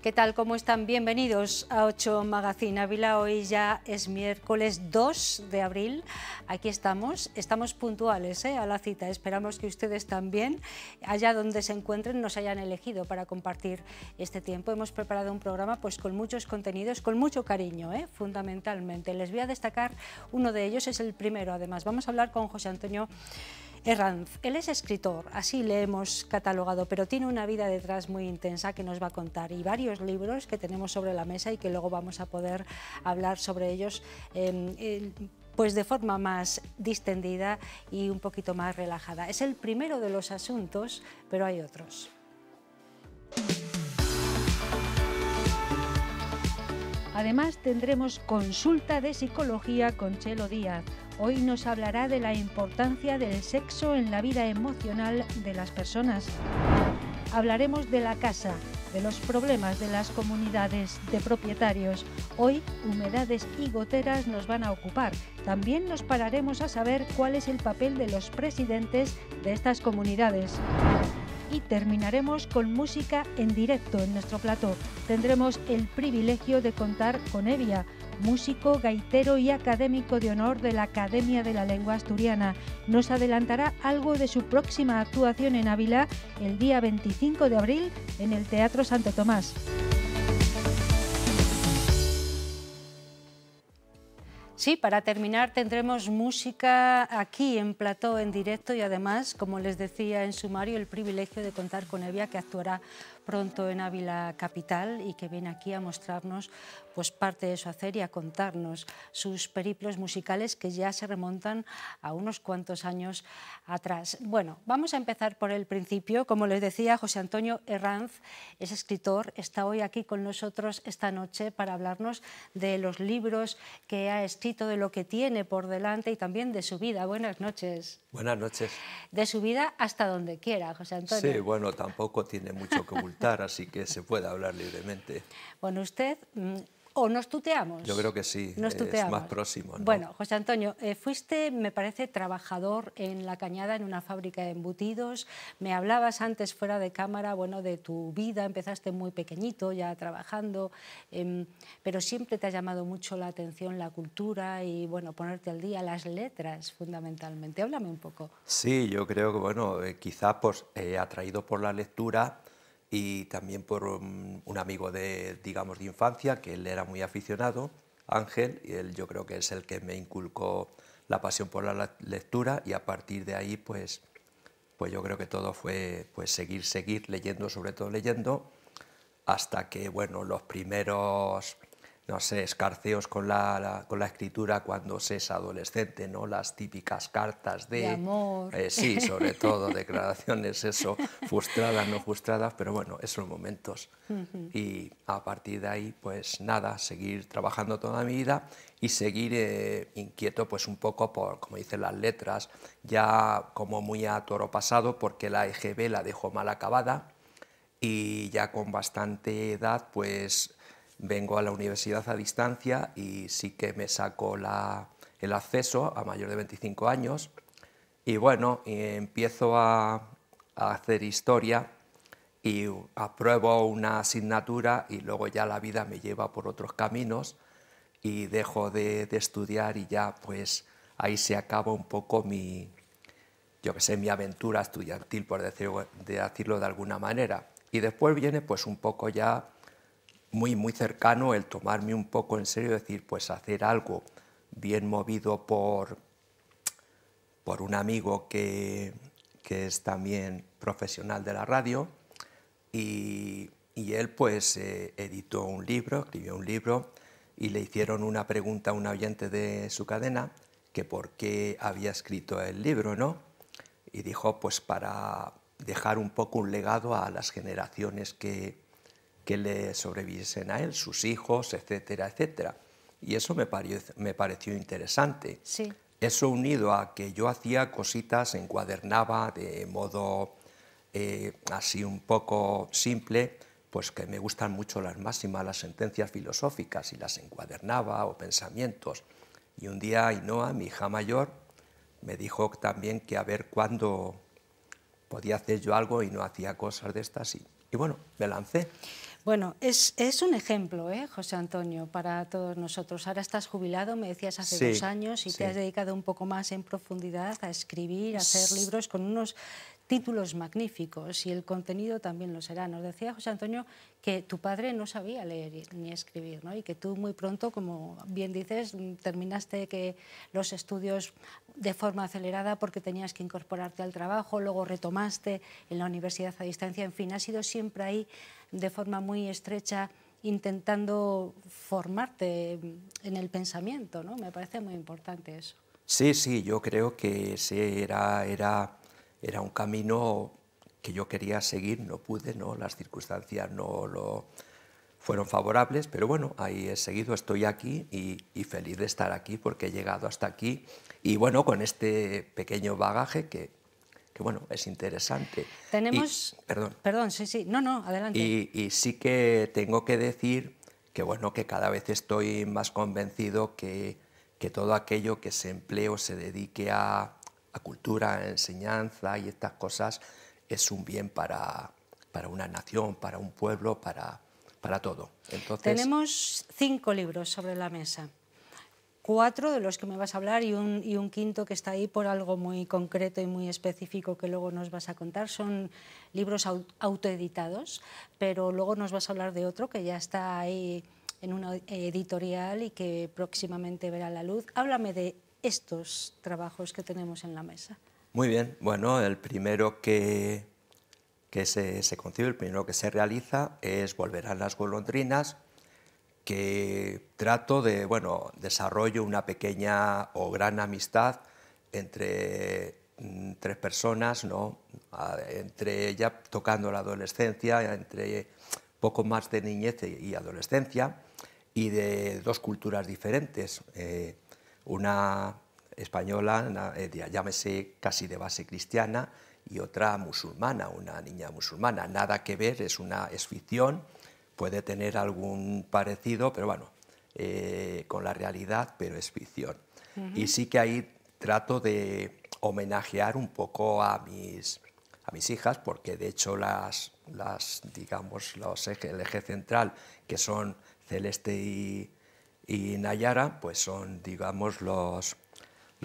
¿Qué tal? ¿Cómo están? Bienvenidos a 8 Magazine Ávila. Hoy ya es miércoles 2 de abril. Aquí estamos puntuales a la cita. Esperamos que ustedes también, allá donde se encuentren, nos hayan elegido para compartir este tiempo. Hemos preparado un programa pues con muchos contenidos, con mucho cariño, fundamentalmente. Les voy a destacar uno de ellos, es el primero además. Vamos a hablar con José Antonio Herranz. Él es escritor, así le hemos catalogado, pero tiene una vida detrás muy intensa que nos va a contar y varios libros que tenemos sobre la mesa y que luego vamos a poder hablar sobre ellos pues de forma más distendida y un poquito más relajada. Es el primero de los asuntos, pero hay otros. Además tendremos consulta de psicología con Chelo Díaz. Hoy nos hablará de la importancia del sexo en la vida emocional de las personas. Hablaremos de la casa, de los problemas de las comunidades de propietarios. Hoy, humedades y goteras nos van a ocupar. También nos pararemos a saber cuál es el papel de los presidentes de estas comunidades. Y terminaremos con música en directo en nuestro plató. Tendremos el privilegio de contar con Evia, músico, gaitero y académico de honor de la Academia de la Lengua Asturiana. Nos adelantará algo de su próxima actuación en Ávila el día 25 de abril en el Teatro Santo Tomás. Sí, para terminar tendremos música aquí en plató en directo y además, como les decía en sumario, el privilegio de contar con Evia, que actuará pronto en Ávila Capital y que viene aquí a mostrarnos pues parte de su hacer y a contarnos sus periplos musicales que ya se remontan a unos cuantos años atrás. Bueno, vamos a empezar por el principio. Como les decía, José Antonio Herranz es escritor, está hoy aquí con nosotros esta noche para hablarnos de los libros que ha escrito, de lo que tiene por delante y también de su vida. Buenas noches. Buenas noches. De su vida hasta donde quiera, José Antonio. Sí, bueno, tampoco tiene mucho que ocultar, así que se puede hablar libremente. Bueno, usted... ¿O nos tuteamos? Yo creo que sí, nos es más próximo, ¿no? Bueno, José Antonio, fuiste, me parece, trabajador en La Cañada, en una fábrica de embutidos. Me hablabas antes, fuera de cámara, bueno, de tu vida. Empezaste muy pequeñito, ya trabajando, pero siempre te ha llamado mucho la atención la cultura y, bueno, ponerte al día, las letras, fundamentalmente. Háblame un poco. Sí, yo creo que, bueno, quizás pues, atraído por la lectura y también por un amigo de, digamos, de infancia, que él era muy aficionado, Ángel, y él yo creo que es el que me inculcó la pasión por la lectura y a partir de ahí, pues yo creo que todo fue pues, seguir leyendo, sobre todo leyendo, hasta que, bueno, los primeros, no sé, escarceos con la escritura cuando se es adolescente, ¿no? Las típicas cartas de amor. Sí, sobre todo, declaraciones, eso, frustradas, no frustradas, pero bueno, esos momentos. Y a partir de ahí, pues nada, seguir trabajando toda mi vida y seguir inquieto, pues un poco por, como dicen las letras, ya como muy a toro pasado, porque la EGB la dejó mal acabada y ya con bastante edad, pues vengo a la universidad a distancia y sí que me saco el acceso a mayor de 25 años y bueno, empiezo a hacer historia y apruebo una asignatura y luego ya la vida me lleva por otros caminos y dejo de estudiar y ya pues ahí se acaba un poco mi aventura estudiantil, por decirlo de alguna manera. Y después viene pues un poco ya muy cercano el tomarme un poco en serio, decir, pues hacer algo bien movido por un amigo que es también profesional de la radio y él pues editó un libro, escribió un libro y le hicieron una pregunta a un oyente de su cadena que por qué había escrito el libro, ¿no? Y dijo pues para dejar un poco un legado a las generaciones que le sobreviviesen a él, sus hijos, etcétera, etcétera. Y eso me pareció interesante. Sí. Eso unido a que yo hacía cositas, encuadernaba de modo así un poco simple, pues que me gustan mucho las máximas, las sentencias filosóficas, y las encuadernaba o pensamientos. Y un día Ainhoa, mi hija mayor, me dijo también que a ver cuándo podía hacer yo algo y no hacía cosas de estas y bueno, me lancé. Bueno, es un ejemplo, José Antonio, para todos nosotros. Ahora estás jubilado, me decías hace Sí, 2 años, y sí. te has dedicado un poco más en profundidad a escribir, a hacer libros con unos títulos magníficos, y el contenido también lo será. Nos decía José Antonio que tu padre no sabía leer ni escribir, ¿no? Y que tú muy pronto, como bien dices, terminaste los estudios de forma acelerada porque tenías que incorporarte al trabajo, luego retomaste en la universidad a distancia, en fin, has sido siempre ahí de forma muy estrecha intentando formarte en el pensamiento, ¿no? Me parece muy importante eso. Sí, sí, yo creo que sí, era un camino que yo quería seguir, no pude, ¿no? Las circunstancias no lo fueron favorables, pero bueno, ahí he seguido, estoy aquí y feliz de estar aquí porque he llegado hasta aquí y bueno, con este pequeño bagaje que bueno, es interesante. Tenemos... Perdón. Perdón, sí, sí, no, adelante. Y sí que tengo que decir que bueno, que cada vez estoy más convencido que todo aquello que se emplee o se dedique a cultura, a enseñanza y estas cosas es un bien para una nación, para un pueblo, para todo. Entonces, tenemos 5 libros sobre la mesa. 4 de los que me vas a hablar y un quinto que está ahí por algo muy concreto y muy específico que luego nos vas a contar. Son libros autoeditados, pero luego nos vas a hablar de otro que ya está ahí en una editorial y que próximamente verá la luz. Háblame de estos trabajos que tenemos en la mesa. muy bien, bueno, el primero que se concibe, el primero que se realiza es Volverán las golondrinas, que trato de, bueno, desarrollo una pequeña o gran amistad entre 3 personas, ¿no? Entre ya tocando la adolescencia, entre poco más de niñez y adolescencia, y de 2 culturas diferentes, una española, llámese casi de base cristiana, y otra musulmana, una niña musulmana. Nada que ver, es ficción, puede tener algún parecido, pero bueno, con la realidad, pero es ficción. Y sí que ahí trato de homenajear un poco a mis hijas, porque de hecho digamos, el eje central, que son Celeste y Nayara, pues son, digamos, los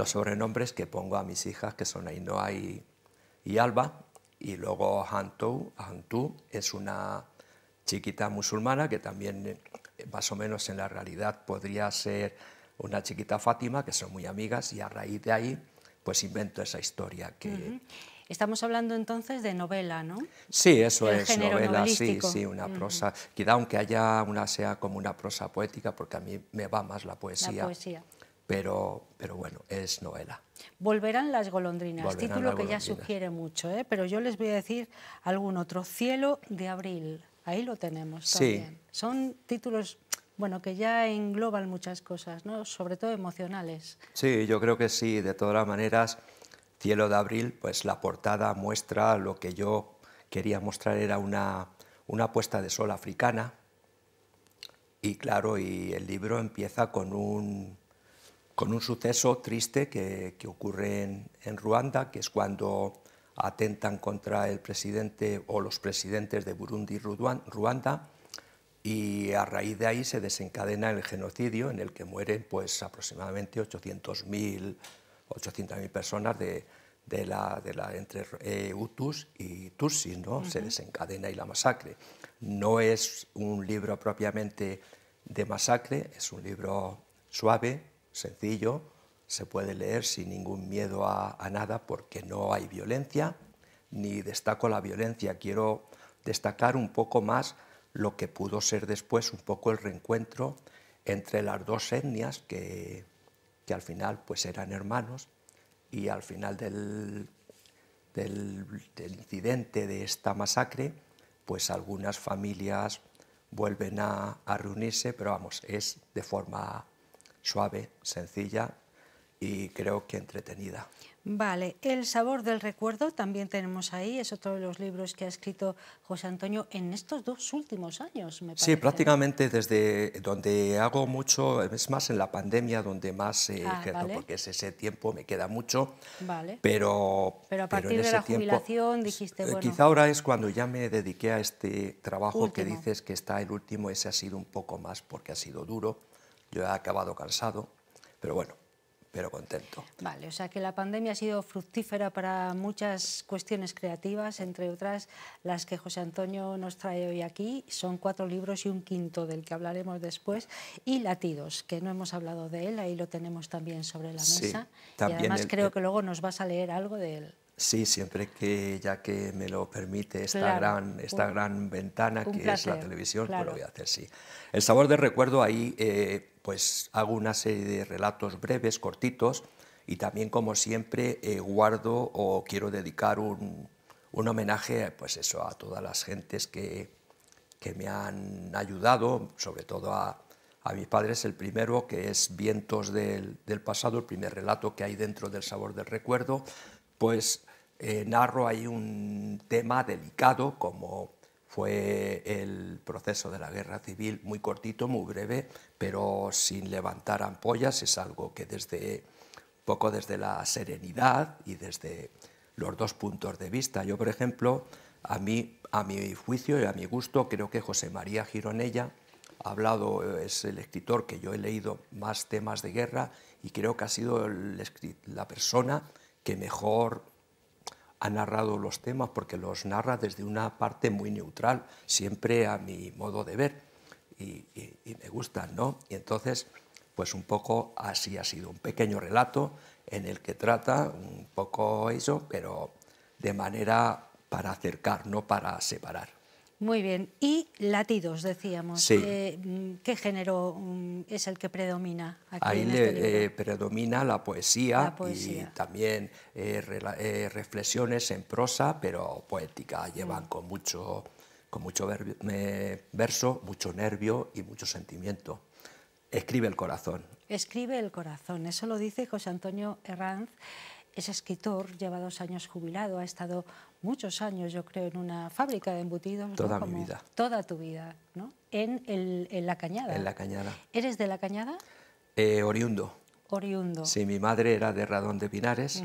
sobrenombres que pongo a mis hijas, que son Ainhoa y Alba, y luego Hantu es una chiquita musulmana que también más o menos en la realidad podría ser una chiquita Fátima, que son muy amigas, y a raíz de ahí pues invento esa historia que... Estamos hablando entonces de novela, ¿no? Sí, eso El es, género novela, novelístico. sí, una prosa, quizá aunque sea como una prosa poética, porque a mí me va más la poesía. La poesía. Pero bueno, es novela. Volverán las golondrinas, Volverán título las que ya golondrinas. sugiere mucho, pero yo les voy a decir algún otro. Cielo de abril, ahí lo tenemos también. Sí. Son títulos, bueno, que ya engloban muchas cosas, ¿no? Sobre todo emocionales. Sí, yo creo que sí, de todas maneras, Cielo de abril, pues la portada muestra lo que yo quería mostrar, era una puesta de sol africana, y claro, y el libro empieza con un suceso triste que ocurre en Ruanda, que es cuando atentan contra el presidente o los presidentes de Burundi y Ruanda, y a raíz de ahí se desencadena el genocidio en el que mueren pues aproximadamente 800.000 personas entre Hutus y Tutsis, ¿no? Se desencadena ahí la masacre. No es un libro propiamente de masacre, es un libro suave, sencillo, se puede leer sin ningún miedo a nada porque no hay violencia, ni destaco la violencia. Quiero destacar un poco más lo que pudo ser después un poco el reencuentro entre las 2 etnias que al final pues eran hermanos, y al final del incidente de esta masacre pues algunas familias vuelven a reunirse, pero vamos, es de forma suave, sencilla, y creo que entretenida. Vale, El sabor del recuerdo también tenemos ahí, es otro de los libros que ha escrito José Antonio en estos 2 últimos años, me Sí, parece, ¿no? prácticamente desde donde hago mucho, es más en la pandemia donde más ejerzo, Vale, porque es ese tiempo, me queda mucho, vale. Pero a pero en partir de ese la tiempo, jubilación dijiste, bueno, quizá ahora es cuando ya me dediqué a este trabajo que último. dices que está el último, ese ha sido un poco más porque ha sido duro, yo he acabado cansado, pero bueno, pero contento. Vale, o sea que la pandemia ha sido fructífera para muchas cuestiones creativas, entre otras las que José Antonio nos trae hoy aquí. Son 4 libros y un quinto del que hablaremos después. Y Latidos, que no hemos hablado de él, ahí lo tenemos también sobre la Sí, mesa. Y también además creo que luego nos vas a leer algo de él. sí, siempre que, ya que me lo permite Claro, esta gran ventana un que es la placer, televisión, pues lo claro. voy a hacer, sí. El sabor del recuerdo, ahí pues hago una serie de relatos breves, cortitos, y también, como siempre, guardo o quiero dedicar un homenaje, pues eso, a todas las gentes que me han ayudado, sobre todo a mis padres. El primero, que es Vientos del pasado, el primer relato que hay dentro del sabor del recuerdo, pues narro ahí un tema delicado como fue el proceso de la guerra civil, muy cortito, muy breve, pero sin levantar ampollas. Es algo que poco desde la serenidad y desde los 2 puntos de vista. Yo, por ejemplo, a mi juicio y a mi gusto, creo que José María Gironella ha hablado, es el escritor que yo he leído más temas de guerra, y creo que ha sido la persona que mejor ha narrado los temas, porque los narra desde una parte muy neutral, siempre a mi modo de ver, y me gustan, ¿no? Y entonces, pues un poco así ha sido, un pequeño relato en el que trata un poco eso, pero de manera para acercar, no para separar. Muy bien. Y Latidos, decíamos. Sí, ¿Qué género es el que predomina aquí ahí en este libro? predomina la La poesía y poesía. también reflexiones en prosa, pero poética. Llevan con mucho verso, mucho nervio y mucho sentimiento. Escribe el corazón. Escribe el corazón, eso lo dice José Antonio Herranz. Es escritor, lleva 2 años jubilado, ha estado muchos años, yo creo, en una fábrica de embutidos, ¿no? Toda mi Como vida. toda tu vida, ¿no? En La Cañada. En La Cañada. ¿Eres de La Cañada? Oriundo. Oriundo. Sí, mi madre era de Radón de Pinares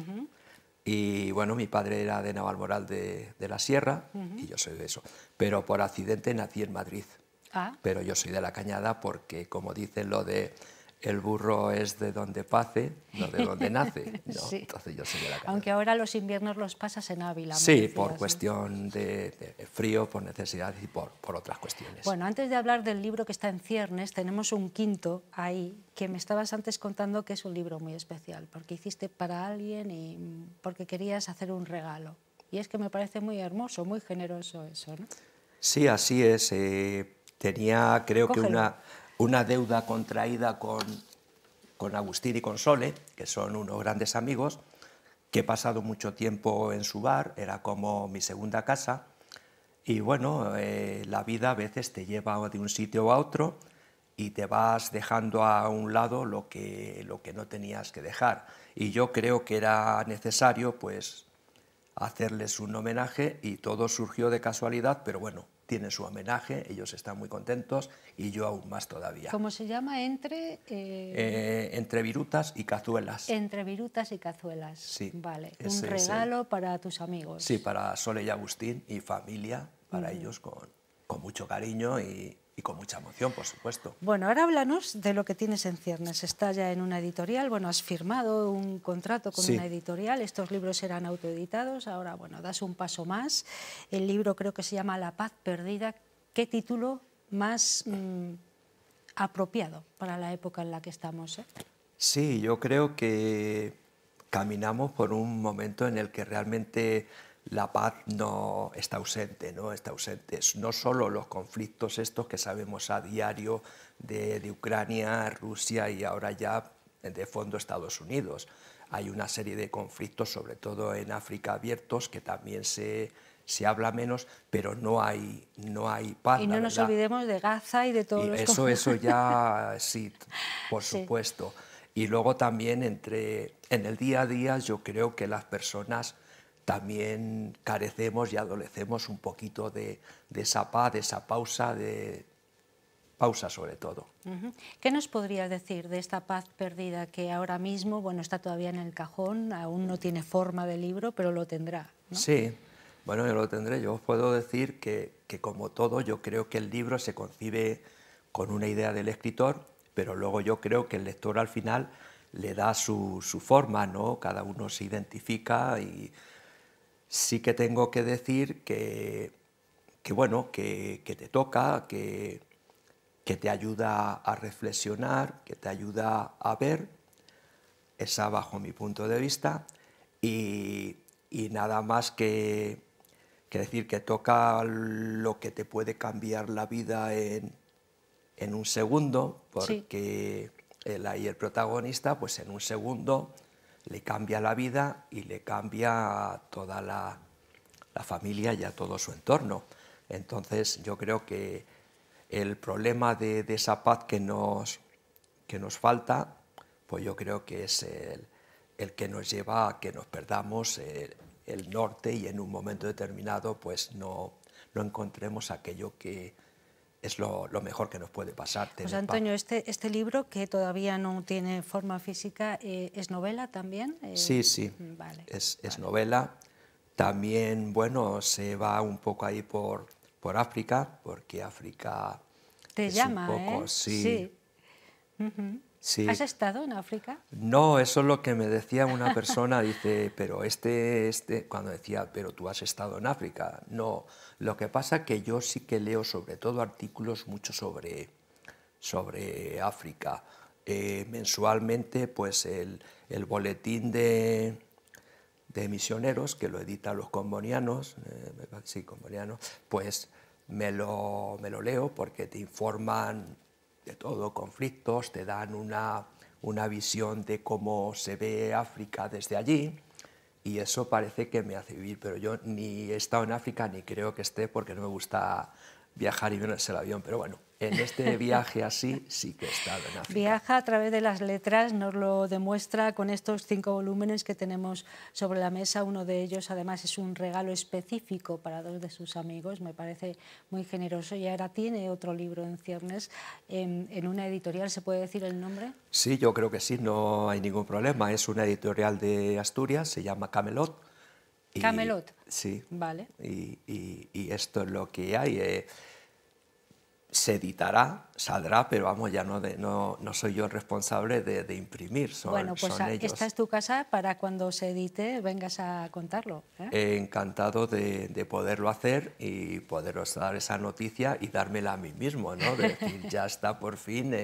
y bueno, mi padre era de Navalmoral de la Sierra y yo soy de eso. Pero por accidente nací en Madrid. Ah, Pero yo soy de La Cañada porque, como dicen lo de el burro es de donde pace, no de donde nace, ¿no? sí. Entonces yo soy de La Cañada. Aunque ahora los inviernos los pasas en Ávila. Me Sí, decías, por ¿no? cuestión de frío, por necesidad y por otras cuestiones. Bueno, antes de hablar del libro que está en ciernes, tenemos un quinto ahí, que me estabas antes contando que es un libro muy especial, porque hiciste para alguien y porque querías hacer un regalo. Y es que me parece muy hermoso, muy generoso eso, ¿no? Sí, así es. Tenía, creo que Cógelo. una deuda contraída con Agustín y con Sole, que son unos grandes amigos, que he pasado mucho tiempo en su bar, era como mi segunda casa. Y bueno, la vida a veces te lleva de un sitio a otro y te vas dejando a un lado lo que no tenías que dejar. Y yo creo que era necesario, pues, hacerles un homenaje, y todo surgió de casualidad, pero bueno, tienen su homenaje, ellos están muy contentos y yo aún más todavía. ¿Cómo se llama? Entre virutas y cazuelas. Entre virutas y cazuelas. Sí, Vale, un ese es regalo para tus amigos. Sí, para Sole y Agustín y familia, para ellos con mucho cariño y con mucha emoción, por supuesto. Bueno, ahora háblanos de lo que tienes en ciernes. Está ya en una editorial, bueno, has firmado un contrato con Sí. una editorial, estos libros serán autoeditados, ahora, bueno, das un paso más. El libro creo que se llama La paz perdida. ¿Qué título más apropiado para la época en la que estamos? Sí, yo creo que caminamos por un momento en el que realmente la paz no está ausente, ¿no? Está ausente. No solo los conflictos estos que sabemos a diario de Ucrania, Rusia y ahora ya de fondo Estados Unidos. Hay una serie de conflictos, sobre todo en África, abiertos, que también se habla menos, pero no hay paz. Y no nos olvidemos de Gaza y de todos los Eso ya sí, por Sí. supuesto. Y luego también en el día a día yo creo que las personas también carecemos y adolecemos un poquito de esa paz, de esa pausa, de pausa sobre todo. ¿Qué nos podrías decir de esta paz perdida que ahora mismo, bueno, está todavía en el cajón, aún no tiene forma de libro, pero lo tendrá, ¿no? Sí, bueno, yo lo tendré. Yo os puedo decir que como todo, yo creo que el libro se concibe con una idea del escritor, pero luego yo creo que el lector al final le da su forma, ¿no? Cada uno se identifica y sí que tengo que decir bueno, que te toca, que te ayuda a reflexionar, que te ayuda a ver, esa bajo mi punto de vista, y nada más que decir que toca lo que te puede cambiar la vida en un segundo, porque ahí el protagonista, pues en un segundo le cambia la vida y le cambia a toda la familia y a todo su entorno. Entonces yo creo que el problema de esa paz que nos falta, pues yo creo que es el que nos lleva a que nos perdamos el norte y en un momento determinado pues no encontremos aquello que es lo mejor que nos puede pasar. José Antonio, este libro, que todavía no tiene forma física, ¿es novela también? Sí, sí, vale, es novela. También, bueno, se va un poco ahí por África, porque África te es llama, un poco, sí. Sí. ¿Has estado en África? No, eso es lo que me decía una persona, dice, pero cuando decía, pero tú has estado en África. No, lo que pasa es que yo sí que leo sobre todo artículos mucho sobre África. Mensualmente, pues el boletín de misioneros, que lo editan los combonianos, pues me lo leo porque te informan de todo, conflictos, te dan una visión de cómo se ve África desde allí, y eso parece que me hace vivir, pero yo ni he estado en África ni creo que esté, porque no me gusta viajar y verse el avión, pero bueno, en este viaje así sí que he estado en África. Viaja a través de las letras, nos lo demuestra con estos 5 volúmenes que tenemos sobre la mesa. Uno de ellos además es un regalo específico para 2 de sus amigos, me parece muy generoso, y ahora tiene otro libro en ciernes, en una editorial. ¿Se puede decir el nombre? Sí, yo creo que sí, no hay ningún problema, es una editorial de Asturias, se llama Camelot. Camelot. Sí, vale. Y esto es lo que hay. Se editará, saldrá, pero vamos, ya no soy yo el responsable de imprimir, bueno, pues son ellos. Esta es tu casa para cuando se edite vengas a contarlo. Encantado de poderlo hacer y poderos dar esa noticia y dármela a mí mismo, ¿no? De decir, ya está por fin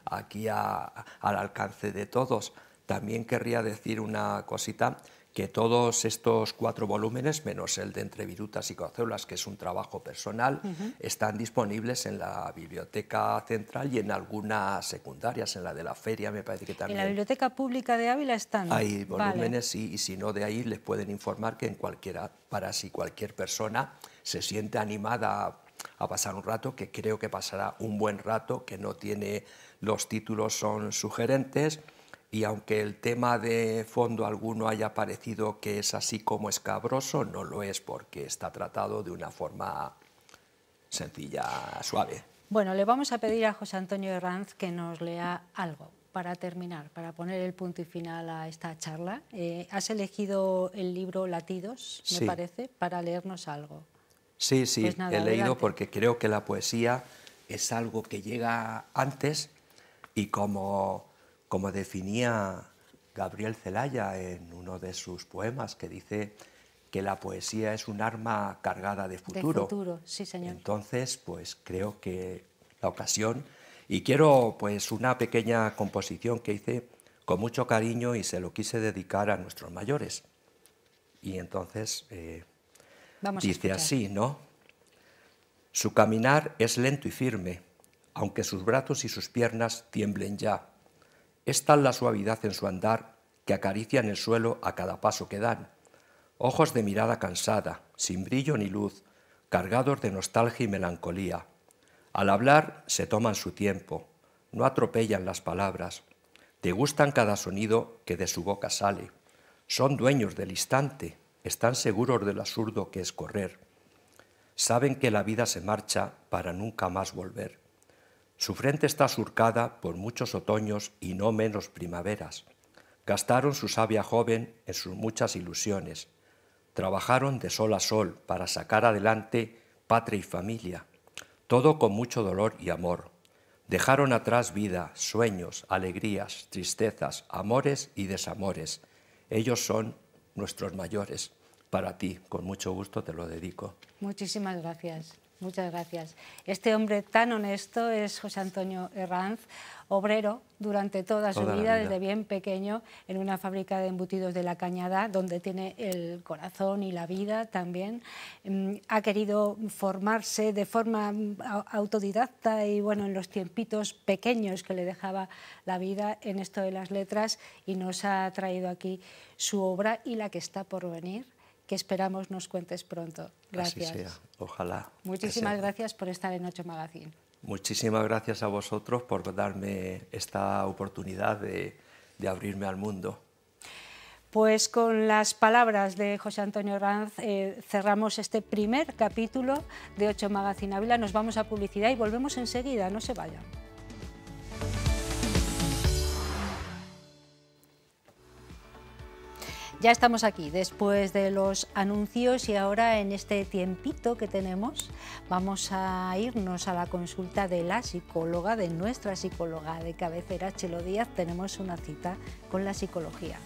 aquí al alcance de todos. También querría decir una cosita, que todos estos 4 volúmenes, menos el de Entre virutas y cazuelas, que es un trabajo personal, están disponibles en la Biblioteca Central y en algunas secundarias, en la de la Feria me parece que también. En la Biblioteca Pública de Ávila están. Hay volúmenes, y si no, de ahí les pueden informar que para si cualquier persona se siente animada a pasar un rato, que creo que pasará un buen rato, que no tiene, los títulos son sugerentes. Y aunque el tema de fondo alguno haya parecido que es así como escabroso, no lo es, porque está tratado de una forma sencilla, suave. Bueno, le vamos a pedir a José Antonio Herranz que nos lea algo para terminar, para poner el punto y final a esta charla. Has elegido el libro Latidos, me Sí. parece, para leernos algo. Sí, sí, Pues nada, he leído adelante. porque creo que la poesía es algo que llega antes, y como definía Gabriel Celaya en uno de sus poemas, que dice que la poesía es un arma cargada de futuro. De futuro, sí, señor. Entonces, pues creo que la ocasión, y quiero pues una pequeña composición que hice con mucho cariño y se lo quise dedicar a nuestros mayores. Y entonces dice así, ¿no? Su caminar es lento y firme, aunque sus brazos y sus piernas tiemblen ya. Es tal la suavidad en su andar que acarician el suelo a cada paso que dan. Ojos de mirada cansada, sin brillo ni luz, cargados de nostalgia y melancolía. Al hablar se toman su tiempo, no atropellan las palabras. Degustan cada sonido que de su boca sale. Son dueños del instante, están seguros del absurdo que es correr. Saben que la vida se marcha para nunca más volver. Su frente está surcada por muchos otoños y no menos primaveras. Gastaron su savia joven en sus muchas ilusiones. Trabajaron de sol a sol para sacar adelante patria y familia. Todo con mucho dolor y amor. Dejaron atrás vida, sueños, alegrías, tristezas, amores y desamores. Ellos son nuestros mayores. Para ti, con mucho gusto te lo dedico. Muchísimas gracias. Muchas gracias. Este hombre tan honesto es José Antonio Herranz, obrero durante toda su vida, desde bien pequeño, en una fábrica de embutidos de La Cañada, donde tiene el corazón y la vida también. Ha querido formarse de forma autodidacta y, bueno, en los tiempitos pequeños que le dejaba la vida en esto de las letras, y nos ha traído aquí su obra y la que está por venir, que esperamos nos cuentes pronto. Gracias. Así sea, ojalá. Muchísimas gracias por estar en 8 Magazine. Muchísimas gracias a vosotros por darme esta oportunidad de abrirme al mundo. Pues con las palabras de José Antonio Herranz cerramos este primer capítulo de 8 Magazine Ávila. Nos vamos a publicidad y volvemos enseguida, no se vayan. Ya estamos aquí después de los anuncios y ahora en este tiempito que tenemos vamos a irnos a la consulta de la psicóloga, de nuestra psicóloga de cabecera, Chelo Díaz. Tenemos una cita con la psicología.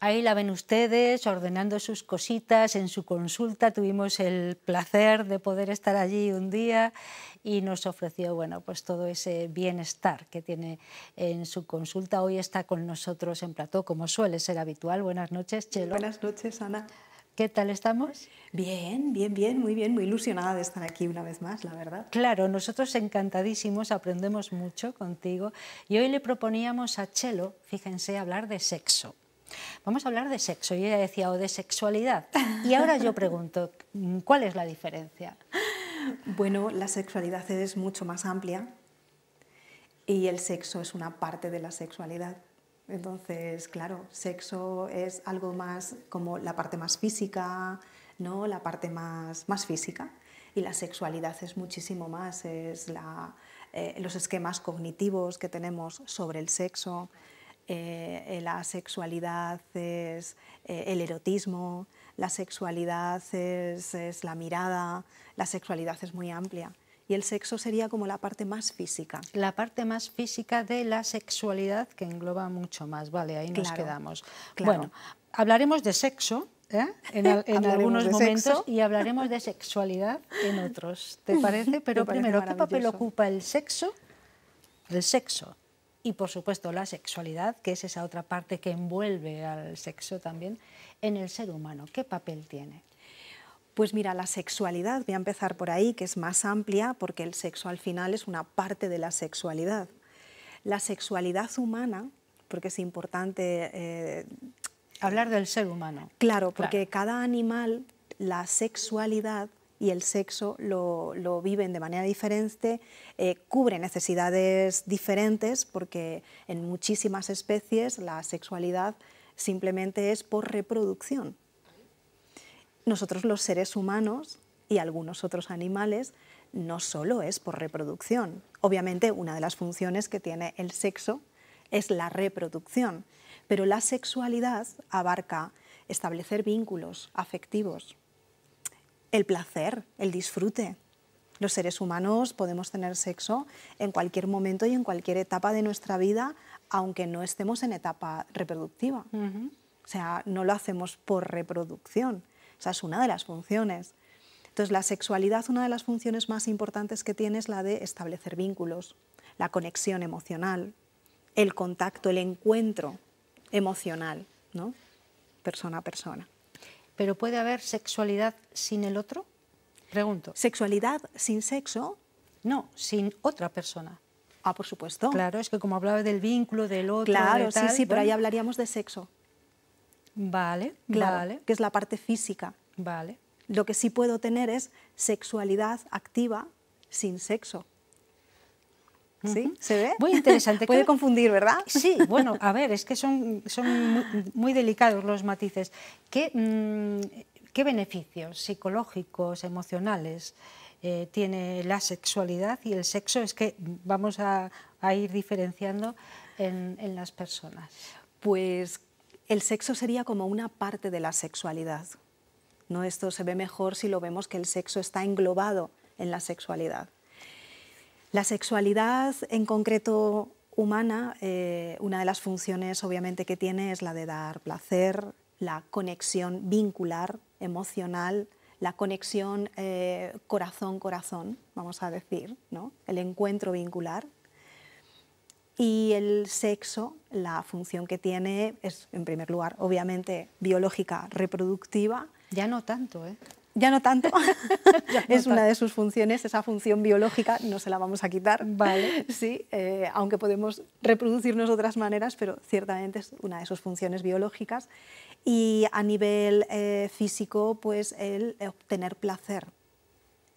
Ahí la ven ustedes, ordenando sus cositas en su consulta. Tuvimos el placer de poder estar allí un día y nos ofreció, bueno, pues todo ese bienestar que tiene en su consulta. Hoy está con nosotros en plató, como suele ser habitual. Buenas noches, Chelo. Buenas noches, Ana. ¿Qué tal estamos? Bien, muy ilusionada de estar aquí una vez más, la verdad. Claro, nosotros encantadísimos, aprendemos mucho contigo y hoy le proponíamos a Chelo, fíjense, hablar de sexo. Vamos a hablar de sexo, y ella decía, o de sexualidad. Y ahora yo pregunto, ¿cuál es la diferencia? Bueno, la sexualidad es mucho más amplia y el sexo es una parte de la sexualidad. Entonces, claro, sexo es algo más como la parte más física, ¿no? La parte más física, y la sexualidad es muchísimo más, es los esquemas cognitivos que tenemos sobre el sexo. La sexualidad es el erotismo, la sexualidad es la mirada, la sexualidad es muy amplia. Y el sexo sería como la parte más física. La parte más física de la sexualidad, que engloba mucho más. Vale, ahí nos quedamos. Claro. Bueno, hablaremos de sexo en algunos momentos sexo. Y hablaremos de sexualidad en otros. ¿Te parece? Pero primero, ¿qué papel ocupa el sexo? El sexo. Y, por supuesto, la sexualidad, que es esa otra parte que envuelve al sexo también, en el ser humano. ¿Qué papel tiene? Pues mira, la sexualidad, voy a empezar por ahí, que es más amplia, porque el sexo al final es una parte de la sexualidad. La sexualidad humana, porque es importante... hablar del ser humano. Claro, porque cada animal, la sexualidad y el sexo lo viven de manera diferente, cubre necesidades diferentes, porque en muchísimas especies la sexualidad simplemente es por reproducción. Nosotros los seres humanos y algunos otros animales no solo es por reproducción. Obviamente una de las funciones que tiene el sexo es la reproducción, pero la sexualidad abarca establecer vínculos afectivos, el placer, el disfrute. Los seres humanos podemos tener sexo en cualquier momento y en cualquier etapa de nuestra vida, aunque no estemos en etapa reproductiva. O sea, no lo hacemos por reproducción. Esa es una de las funciones. Entonces, la sexualidad, una de las funciones más importantes que tiene es la de establecer vínculos, la conexión emocional, el contacto, el encuentro emocional, ¿no? Persona a persona. ¿Pero puede haber sexualidad sin el otro? Pregunto. ¿Sexualidad sin sexo? No, sin otra persona. Ah, por supuesto. Claro, es que como hablaba del vínculo, del otro, Claro, de tal, sí, pero bueno, ahí hablaríamos de sexo. Vale, Claro, vale, que es la parte física. vale. Lo que sí puedo tener es sexualidad activa sin sexo. ¿Sí? ¿Se ve? Muy interesante. Puede confundir, ¿verdad? Sí, bueno, a ver, es que son muy delicados los matices. ¿Qué beneficios psicológicos, emocionales tiene la sexualidad y el sexo? Es que vamos a ir diferenciando en las personas. Pues el sexo sería como una parte de la sexualidad, ¿no? Esto se ve mejor si lo vemos que el sexo está englobado en la sexualidad. La sexualidad en concreto humana, una de las funciones obviamente que tiene es la de dar placer, la conexión vincular, emocional, la conexión corazón-corazón, vamos a decir, ¿no? El encuentro vincular. Y el sexo, la función que tiene es, en primer lugar, obviamente biológica, reproductiva. Ya no tanto, ¿eh? Ya no tanto, Ya no es una tanto. de sus funciones, esa función biológica no se la vamos a quitar, Vale. sí, aunque podemos reproducirnos de otras maneras, pero ciertamente es una de sus funciones biológicas. Y a nivel físico, pues el obtener placer,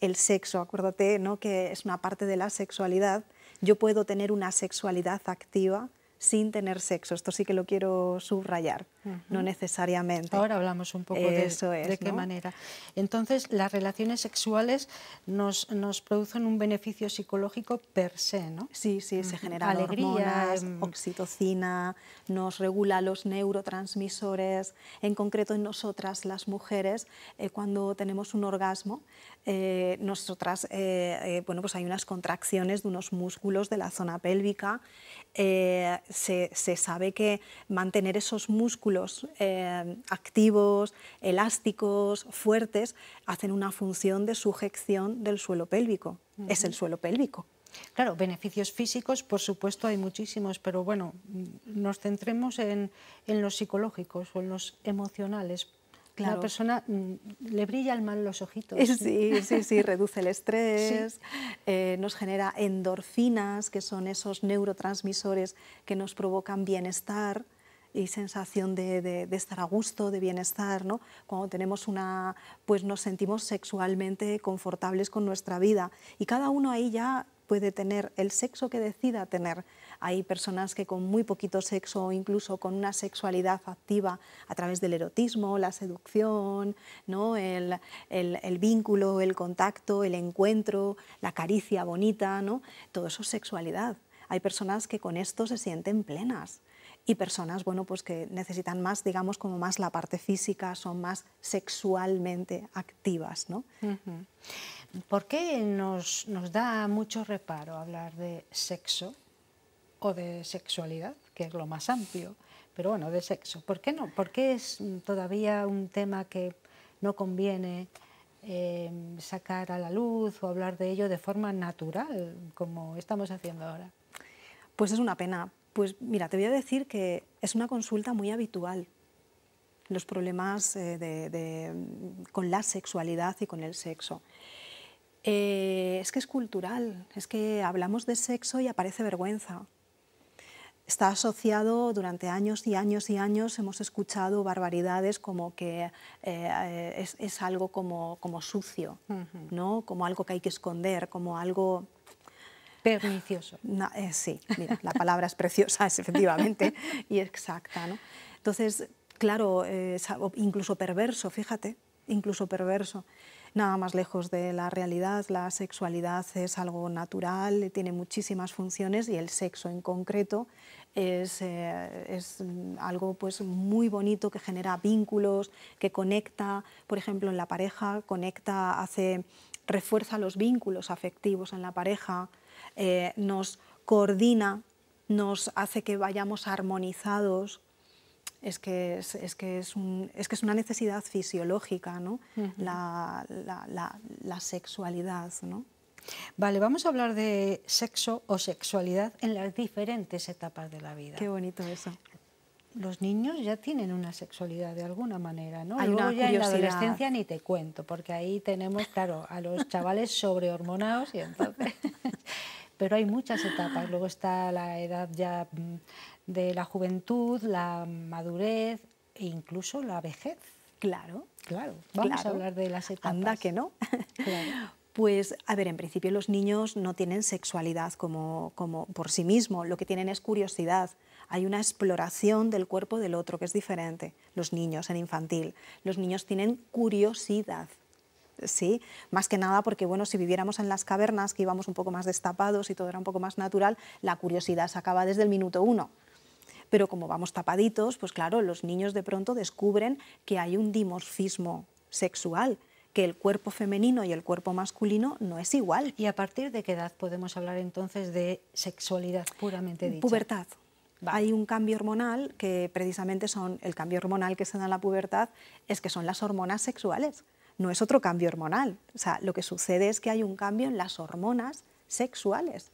el sexo, acuérdate, ¿no?, que es una parte de la sexualidad. Yo puedo tener una sexualidad activa sin tener sexo, esto sí que lo quiero subrayar, no necesariamente. Ahora hablamos un poco de qué ¿no? manera. Entonces, las relaciones sexuales nos producen un beneficio psicológico per se, ¿no? Sí, sí, se generan Alegría, hormonas, oxitocina, nos regula los neurotransmisores. En concreto, en nosotras, las mujeres, cuando tenemos un orgasmo, nosotras, bueno, pues hay unas contracciones de unos músculos de la zona pélvica. Se sabe que mantener esos músculos activos, elásticos, fuertes, hacen una función de sujeción del suelo pélvico. Es el suelo pélvico. Claro, beneficios físicos, por supuesto, hay muchísimos, pero bueno, nos centremos en los psicológicos o en los emocionales. Claro. Una persona le brillan mal los ojitos. Sí, sí, sí, reduce el estrés, Sí. nos genera endorfinas, que son esos neurotransmisores que nos provocan bienestar y sensación de estar a gusto, de bienestar, ¿no? Cuando tenemos pues nos sentimos sexualmente confortables con nuestra vida y cada uno ahí ya puede tener el sexo que decida tener. Hay personas que con muy poquito sexo o incluso con una sexualidad activa a través del erotismo, la seducción, ¿no?, el vínculo, el contacto, el encuentro, la caricia bonita, ¿no? Todo eso es sexualidad. Hay personas que con esto se sienten plenas y personas, bueno, pues que necesitan más, digamos, como más la parte física, son más sexualmente activas, ¿no? ¿Por qué nos da mucho reparo hablar de sexo o de sexualidad, que es lo más amplio, pero bueno, de sexo? ¿Por qué no? ¿Por qué es todavía un tema que no conviene sacar a la luz o hablar de ello de forma natural, como estamos haciendo ahora? Pues es una pena. Pues mira, te voy a decir que es una consulta muy habitual, los problemas con la sexualidad y con el sexo. Es que es cultural, es que hablamos de sexo y aparece vergüenza. Está asociado durante años y años y años, hemos escuchado barbaridades como que es algo como sucio, ¿no?, como algo que hay que esconder, como algo... Pernicioso. No, sí, mira, la palabra es preciosa, es efectivamente, y exacta, ¿no? Entonces, claro, incluso perverso, fíjate, incluso perverso. Nada más lejos de la realidad, la sexualidad es algo natural, tiene muchísimas funciones y el sexo en concreto es algo pues muy bonito que genera vínculos, que conecta, por ejemplo, en la pareja, conecta, refuerza los vínculos afectivos en la pareja, nos coordina, nos hace que vayamos armonizados. Es que es una necesidad fisiológica, ¿no? La sexualidad, ¿no? Vale, vamos a hablar de sexo o sexualidad en las diferentes etapas de la vida. Qué bonito eso. Los niños ya tienen una sexualidad de alguna manera, ¿no? Hay Luego una ya en la curiosidad. adolescencia ni te cuento, porque ahí tenemos, claro, a los chavales sobrehormonados y entonces... pero hay muchas etapas. Luego está la edad ya de la juventud, la madurez e incluso la vejez. Claro. Claro, vamos Claro. a hablar de las etapas. Anda que no. Claro. Pues, a ver, en principio los niños no tienen sexualidad como por sí mismo, lo que tienen es curiosidad. Hay una exploración del cuerpo del otro, que es diferente. Los niños en infantil. Los niños tienen curiosidad. ¿Sí? Más que nada porque, bueno, si viviéramos en las cavernas, que íbamos un poco más destapados y todo era un poco más natural, la curiosidad se acaba desde el minuto 1. Pero como vamos tapaditos, pues claro, los niños de pronto descubren que hay un dimorfismo sexual, que el cuerpo femenino y el cuerpo masculino no es igual. ¿Y a partir de qué edad podemos hablar entonces de sexualidad puramente dicha? Pubertad. Vale. Hay un cambio hormonal que precisamente el cambio hormonal que se da en la pubertad es que son las hormonas sexuales. No es otro cambio hormonal. O sea, lo que sucede es que hay un cambio en las hormonas sexuales.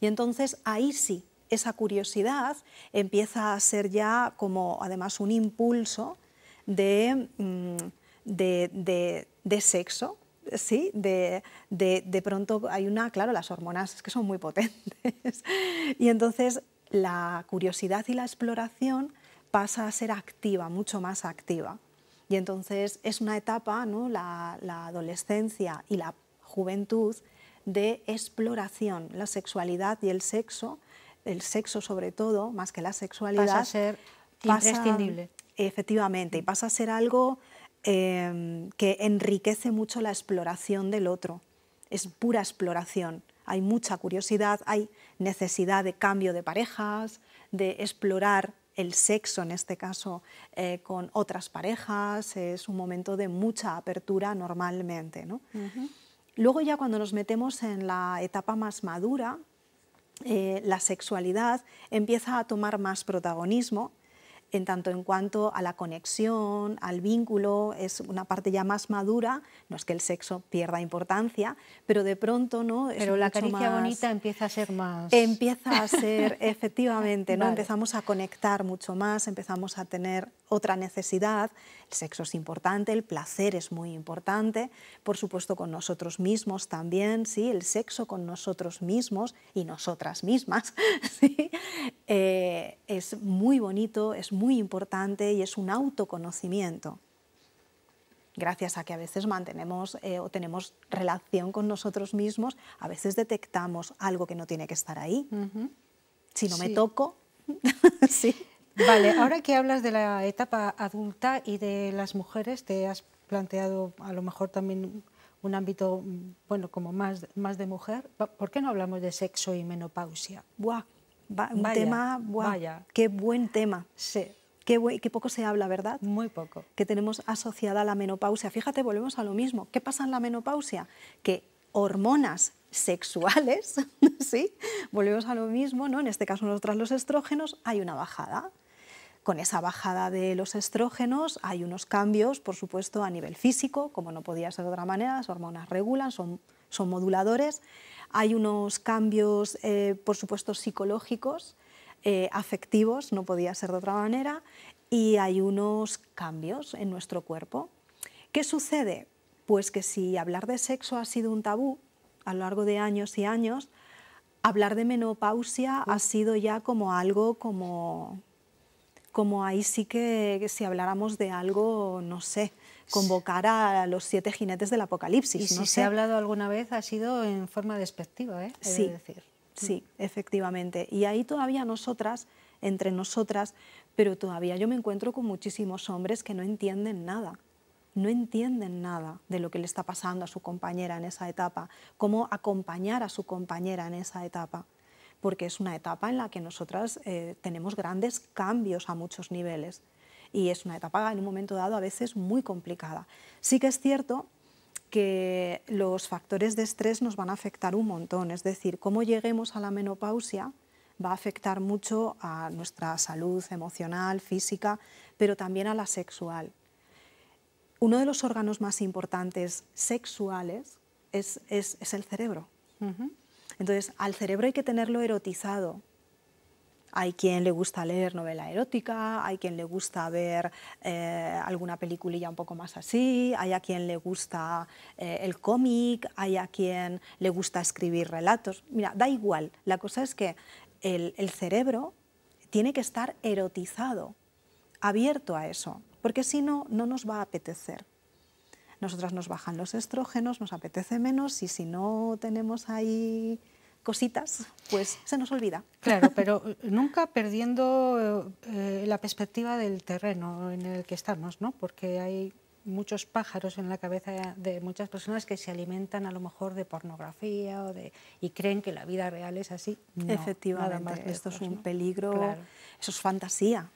Y entonces ahí sí, esa curiosidad empieza a ser ya como además un impulso de sexo, ¿sí? De pronto hay claro, las hormonas es que son muy potentes. Y entonces la curiosidad y la exploración pasa a ser activa, mucho más activa. Y entonces es una etapa, ¿no? la adolescencia y la juventud, de exploración. La sexualidad y el sexo sobre todo, más que la sexualidad, pasa a ser imprescindible. Efectivamente, y pasa a ser algo que enriquece mucho la exploración del otro. Es pura exploración. Hay mucha curiosidad, hay necesidad de cambio de parejas, de explorar el sexo, en este caso, con otras parejas. Es un momento de mucha apertura normalmente, ¿no? Luego ya cuando nos metemos en la etapa más madura, la sexualidad empieza a tomar más protagonismo, en tanto en cuanto a la conexión, al vínculo, es una parte ya más madura. No es que el sexo pierda importancia, pero de pronto, ¿no? Pero la caricia bonita empieza a ser más... Empieza a ser, efectivamente, ¿no? Vale. Empezamos a conectar mucho más, empezamos a tener otra necesidad. El sexo es importante, el placer es muy importante, por supuesto con nosotros mismos también, ¿sí? El sexo con nosotros mismos y nosotras mismas, ¿sí? Es muy bonito, es muy importante y es un autoconocimiento. Gracias a que a veces mantenemos o tenemos relación con nosotros mismos, a veces detectamos algo que no tiene que estar ahí. Si no me toco, sí. Vale, ahora que hablas de la etapa adulta y de las mujeres, te has planteado a lo mejor también un ámbito, bueno, como más de mujer. ¿Por qué no hablamos de sexo y menopausia? Buah, un tema, buah, vaya. Qué buen tema. Sí. Qué poco se habla, ¿verdad? Muy poco. Que tenemos asociada a la menopausia. Fíjate, volvemos a lo mismo. ¿Qué pasa en la menopausia? Que hormonas sexuales, ¿sí? Volvemos a lo mismo, ¿no? En este caso nosotras los estrógenos, hay una bajada. Con esa bajada de los estrógenos hay unos cambios, por supuesto, a nivel físico, como no podía ser de otra manera. Las hormonas regulan, son moduladores. Hay unos cambios, por supuesto, psicológicos, afectivos, no podía ser de otra manera, y hay unos cambios en nuestro cuerpo. ¿Qué sucede? Pues que si hablar de sexo ha sido un tabú a lo largo de años y años, hablar de menopausia ha sido ya como algo como ahí sí que si habláramos de algo, no sé, convocar a los 7 jinetes del apocalipsis. Y si no se sé. ha hablado alguna vez ha sido en forma despectiva, ¿eh? Sí, decir. Sí, efectivamente. Y ahí todavía nosotras, entre nosotras, pero todavía yo me encuentro con muchísimos hombres que no entienden nada. No entienden nada de lo que le está pasando a su compañera en esa etapa, cómo acompañar a su compañera en esa etapa, porque es una etapa en la que nosotras tenemos grandes cambios a muchos niveles y es una etapa en un momento dado a veces muy complicada. Sí que es cierto que los factores de estrés nos van a afectar un montón, es decir, cómo lleguemos a la menopausia va a afectar mucho a nuestra salud emocional, física, pero también a la sexual. Uno de los órganos más importantes sexuales es el cerebro. Entonces, al cerebro hay que tenerlo erotizado, Hay quien le gusta leer novela erótica, hay quien le gusta ver alguna peliculilla un poco más así, hay a quien le gusta el cómic, hay a quien le gusta escribir relatos. Mira, da igual, la cosa es que el cerebro tiene que estar erotizado, abierto a eso, porque si no, no nos va a apetecer. Nosotras nos bajan los estrógenos, nos apetece menos y si no tenemos ahí cositas, pues se nos olvida. Claro, pero nunca perdiendo la perspectiva del terreno en el que estamos, ¿no? Porque hay muchos pájaros en la cabeza de muchas personas que se alimentan a lo mejor de pornografía y creen que la vida real es así. No, efectivamente, nada más lejos, esto es un ¿no? peligro, Claro. eso es fantasía.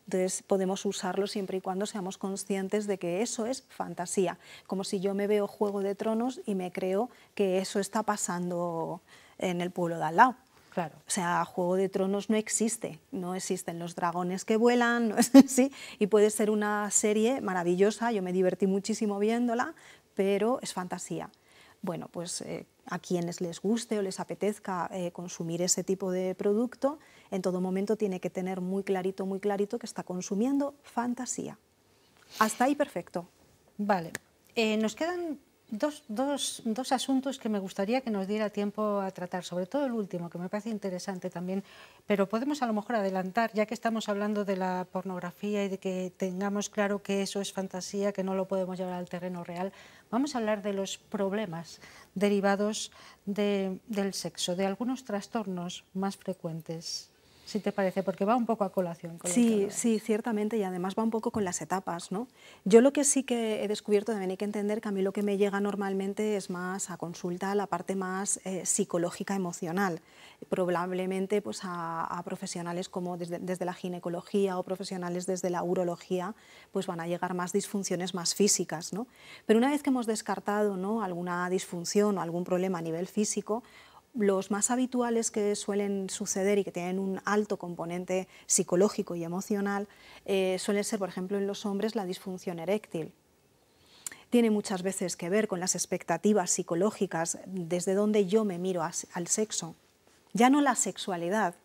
Entonces podemos usarlo siempre y cuando seamos conscientes de que eso es fantasía. Como si yo me veo Juego de Tronos y me creo que eso está pasando en el pueblo de al lado. Claro. O sea, Juego de Tronos no existe, no existen los dragones que vuelan, no es así, y puede ser una serie maravillosa, yo me divertí muchísimo viéndola, pero es fantasía. Bueno, pues a quienes les guste o les apetezca consumir ese tipo de producto, en todo momento tiene que tener muy clarito que está consumiendo fantasía. Hasta ahí perfecto. Vale, nos quedan dos asuntos que me gustaría que nos diera tiempo a tratar, sobre todo el último, que me parece interesante también, pero podemos a lo mejor adelantar, ya que estamos hablando de la pornografía y de que tengamos claro que eso es fantasía, que no lo podemos llevar al terreno real. Vamos a hablar de los problemas derivados del sexo, de algunos trastornos más frecuentes, si te parece, porque va un poco a colación con lo que Sí, hablamos. sí, ciertamente, y además va un poco con las etapas, ¿no? Yo lo que sí que he descubierto, también hay que entender que a mí lo que me llega normalmente es más a consulta, la parte más psicológica, emocional, probablemente pues a profesionales como desde la ginecología o profesionales desde la urología, pues van a llegar más disfunciones más físicas, ¿no? Pero una vez que hemos descartado, ¿no?, alguna disfunción o algún problema a nivel físico, los más habituales que suelen suceder y que tienen un alto componente psicológico y emocional suelen ser, por ejemplo, en los hombres la disfunción eréctil. Tiene muchas veces que ver con las expectativas psicológicas, desde donde yo me miro al sexo. Ya no la sexualidad,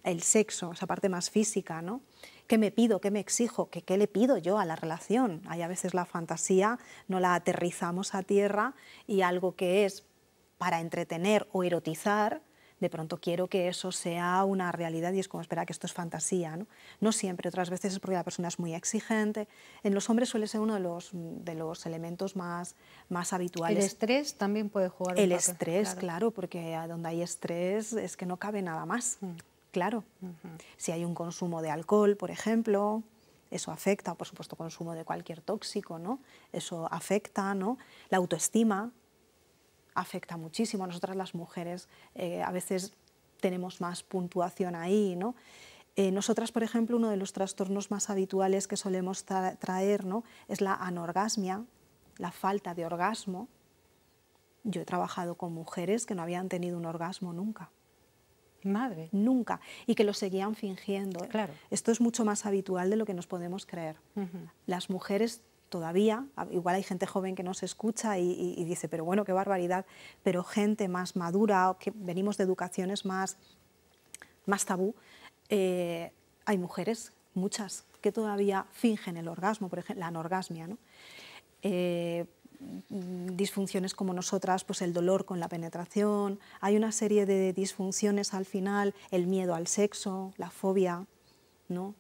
el sexo, esa parte más física, ¿no? ¿Qué me pido? ¿Qué me exijo? ¿Qué le pido yo a la relación? Hay a veces la fantasía, no la aterrizamos a tierra y algo que es para entretener o erotizar, de pronto quiero que eso sea una realidad y es como, espera, que esto es fantasía, ¿no? No siempre, otras veces es porque la persona es muy exigente. En los hombres suele ser uno de los elementos más habituales. El estrés también puede jugar un papel. El estrés, claro, porque donde hay estrés es que no cabe nada más, claro. Si hay un consumo de alcohol, por ejemplo, eso afecta, o por supuesto consumo de cualquier tóxico, ¿no? Eso afecta, ¿no? La autoestima afecta muchísimo. Nosotras las mujeres a veces tenemos más puntuación ahí, ¿no? Nosotras, por ejemplo, uno de los trastornos más habituales que solemos traer, ¿no?, es la anorgasmia, la falta de orgasmo. Yo he trabajado con mujeres que no habían tenido un orgasmo nunca. Madre. Nunca. Y que lo seguían fingiendo. Claro. Esto es mucho más habitual de lo que nos podemos creer. Las mujeres todavía, igual hay gente joven que nos escucha y dice, pero bueno, qué barbaridad, pero gente más madura, que venimos de educaciones más tabú, hay mujeres, muchas, que todavía fingen el orgasmo, por ejemplo, la anorgasmia, ¿no? Disfunciones como nosotras, pues el dolor con la penetración, hay una serie de disfunciones al final, el miedo al sexo, la fobia, ¿no?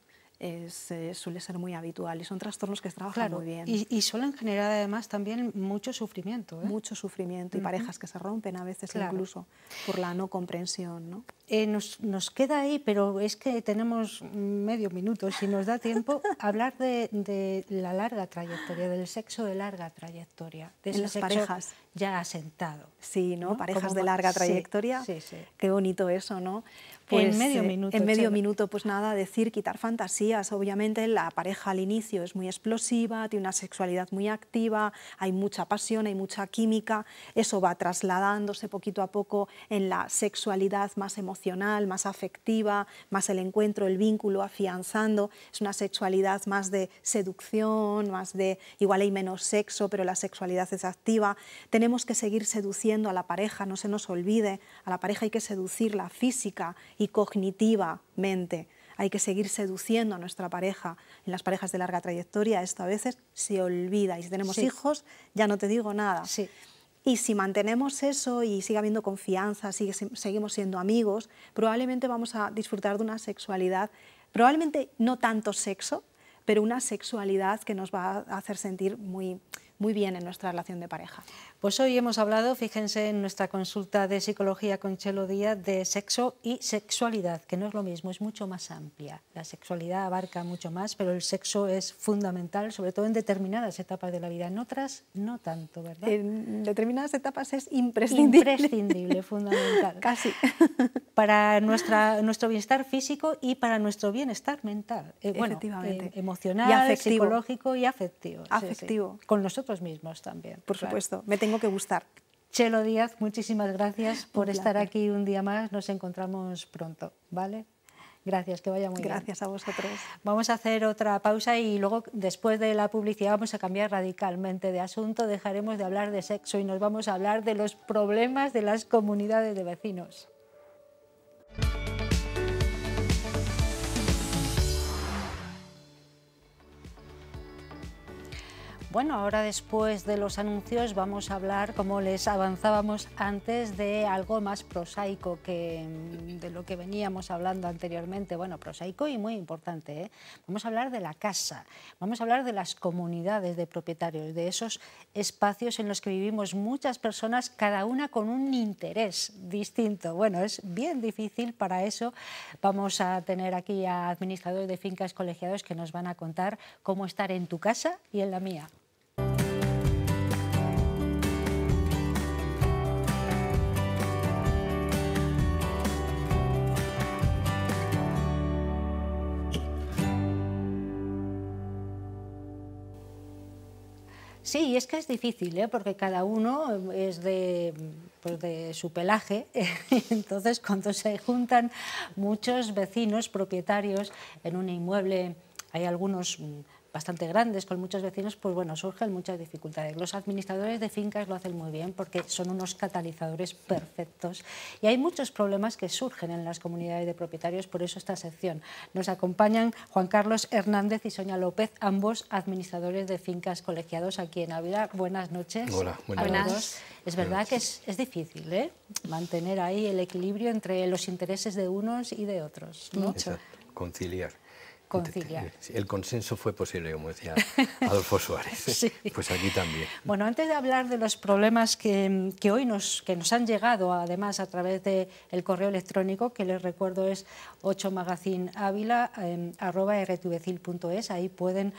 Suele ser muy habitual y son trastornos que se trabajan muy bien. Y suelen generar además también mucho sufrimiento. Mucho sufrimiento y parejas que se rompen a veces incluso por la no comprensión, ¿no? Nos queda ahí, pero es que tenemos medio minuto, si nos da tiempo, hablar de la larga trayectoria, del sexo de larga trayectoria, de ese en las sexo parejas ya asentado. Sí, ¿no? Parejas como de larga trayectoria. Sí, sí. Qué bonito eso, ¿no? Pues, en medio minuto. En medio minuto, pues nada, decir, quitar fantasías. Obviamente la pareja al inicio es muy explosiva, tiene una sexualidad muy activa, hay mucha pasión, hay mucha química. Eso va trasladándose poquito a poco en la sexualidad más emocional, emocional, más afectiva, más el encuentro, el vínculo, afianzando. Es una sexualidad más de seducción, más de, igual hay menos sexo, pero la sexualidad es activa. Tenemos que seguir seduciendo a la pareja, no se nos olvide, a la pareja hay que seducirla física y cognitivamente. Hay que seguir seduciendo a nuestra pareja. En las parejas de larga trayectoria esto a veces se olvida, y si tenemos hijos ya no te digo nada. Sí. Y si mantenemos eso y sigue habiendo confianza, seguimos siendo amigos, probablemente vamos a disfrutar de una sexualidad, probablemente no tanto sexo, pero una sexualidad que nos va a hacer sentir muy bien en nuestra relación de pareja. Pues hoy hemos hablado, fíjense, en nuestra consulta de psicología con Chelo Díaz, de sexo y sexualidad, que no es lo mismo, es mucho más amplia. La sexualidad abarca mucho más, pero el sexo es fundamental, sobre todo en determinadas etapas de la vida. En otras, no tanto, ¿verdad? En determinadas etapas es imprescindible. Imprescindible, fundamental. Casi. Para nuestro bienestar físico y para nuestro bienestar mental. Efectivamente. Emocional, y afectivo. psicológico y afectivo. Afectivo. Sí, sí. Con nosotros mismos también. Por supuesto, me tengo que gustar. Chelo Díaz, muchísimas gracias por estar aquí un día más. Nos encontramos pronto, ¿vale? Gracias, que vaya muy bien. Gracias a vosotros. Vamos a hacer otra pausa y luego, después de la publicidad, vamos a cambiar radicalmente de asunto. Dejaremos de hablar de sexo y nos vamos a hablar de los problemas de las comunidades de vecinos. Bueno, ahora después de los anuncios vamos a hablar, como les avanzábamos antes, de algo más prosaico que de lo que veníamos hablando anteriormente. Bueno, prosaico y muy importante, ¿eh? Vamos a hablar de la casa, vamos a hablar de las comunidades de propietarios, de esos espacios en los que vivimos muchas personas, cada una con un interés distinto. Bueno, es bien difícil, para eso vamos a tener aquí a administradores de fincas colegiados que nos van a contar cómo estar en tu casa y en la mía. Sí, y es que es difícil, ¿eh? Porque cada uno es de su pelaje, entonces cuando se juntan muchos vecinos propietarios en un inmueble, hay algunos bastante grandes, con muchos vecinos, pues bueno, surgen muchas dificultades. Los administradores de fincas lo hacen muy bien porque son unos catalizadores perfectos y hay muchos problemas que surgen en las comunidades de propietarios, por eso esta sección. Nos acompañan Juan Carlos Hernández y Sonia López, ambos administradores de fincas colegiados aquí en Ávila. Buenas noches. Hola, buenas noches. Es verdad que es difícil, ¿eh? Mantener ahí el equilibrio entre los intereses de unos y de otros, ¿no? Exacto, conciliar. Conciliar. El consenso fue posible, como decía Adolfo Suárez. Sí. Pues aquí también. Bueno, antes de hablar de los problemas que hoy nos han llegado, además, a través del correo electrónico, que les recuerdo es 8magazineavila@rtvcil.es, ahí pueden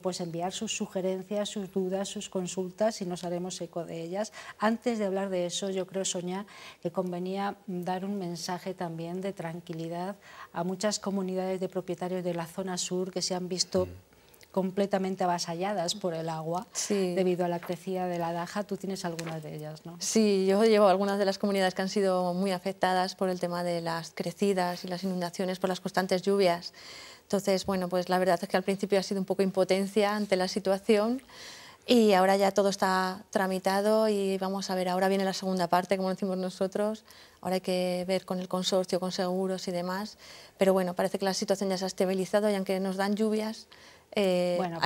pues enviar sus sugerencias, sus dudas, sus consultas y nos haremos eco de ellas. Antes de hablar de eso, yo creo, Sonia, que convenía dar un mensaje también de tranquilidad a muchas comunidades de propietarios de la zona sur que se han visto completamente avasalladas por el agua debido a la crecida de la Daja. Tú tienes algunas de ellas, ¿no? Sí, yo llevo algunas de las comunidades que han sido muy afectadas por el tema de las crecidas y las inundaciones por las constantes lluvias. Entonces, bueno, pues la verdad es que al principio ha sido un poco impotencia ante la situación y ahora ya todo está tramitado y vamos a ver, ahora viene la segunda parte, como decimos nosotros. Ahora hay que ver con el consorcio, con seguros y demás, pero bueno, parece que la situación ya se ha estabilizado y aunque nos dan lluvias, bueno,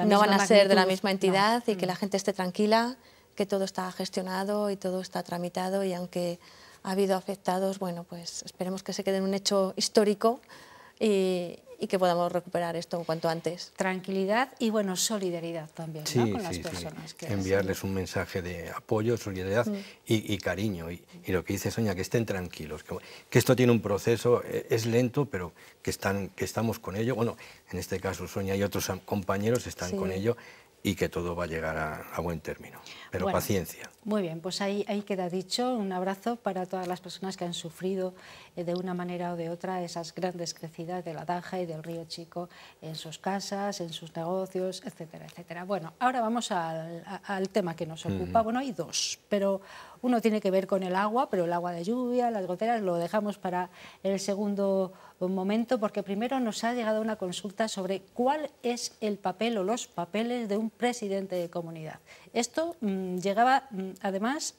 no van a ser de la misma entidad no. Y que la gente esté tranquila, que todo está gestionado y todo está tramitado y aunque ha habido afectados, bueno, pues esperemos que se quede en un hecho histórico y que podamos recuperar esto cuanto antes. Tranquilidad y, bueno, solidaridad también, ¿no? Con las personas. Que enviarles un mensaje de apoyo, solidaridad y cariño. Y lo que dice Sonia, que estén tranquilos, que esto tiene un proceso, es lento, pero que estamos con ello. Bueno, en este caso Sonia y otros compañeros están con ello y que todo va a llegar a buen término. Pero bueno, paciencia. Muy bien, pues ahí queda dicho. Un abrazo para todas las personas que han sufrido de una manera o de otra esas grandes crecidas de la Danja y del Río Chico en sus casas, en sus negocios, etcétera, etcétera. Bueno, ahora vamos al tema que nos ocupa. Bueno, hay dos, pero uno tiene que ver con el agua, pero el agua de lluvia, las goteras, lo dejamos para el segundo momento, porque primero nos ha llegado una consulta sobre cuál es el papel o los papeles de un presidente de comunidad. Esto llegaba, además,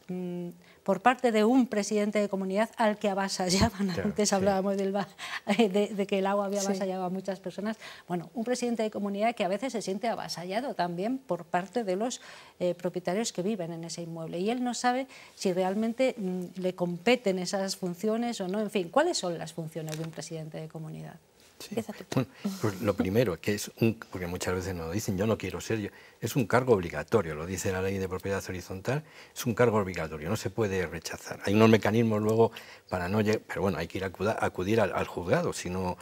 por parte de un presidente de comunidad al que avasallaban. Claro, antes hablábamos de que el agua había avasallado a muchas personas. Bueno, un presidente de comunidad que a veces se siente avasallado también por parte de los propietarios que viven en ese inmueble. Y él no sabe si realmente le competen esas funciones o no. En fin, ¿cuáles son las funciones de un presidente de comunidad? Sí. Bueno, pues lo primero, que es porque muchas veces nos dicen, yo no quiero ser, es un cargo obligatorio, lo dice la ley de propiedad horizontal, es un cargo obligatorio, no se puede rechazar. Hay unos mecanismos luego para no llegar, pero bueno, hay que ir acudir al juzgado, si no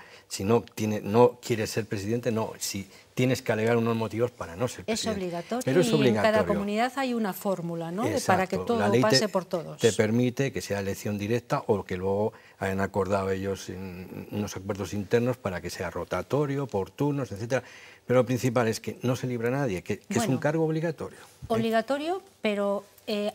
quieres ser presidente, no, si tienes que alegar unos motivos para no ser presidente. Es obligatorio, pero es obligatorio. Y en cada comunidad hay una fórmula, ¿no? Exacto. Para que todo pase por todos. Te permite que sea elección directa o que luego hayan acordado ellos en unos acuerdos internos para que sea rotatorio, por turnos, etcétera. Pero lo principal es que no se libra a nadie, que es un cargo obligatorio. Obligatorio, pero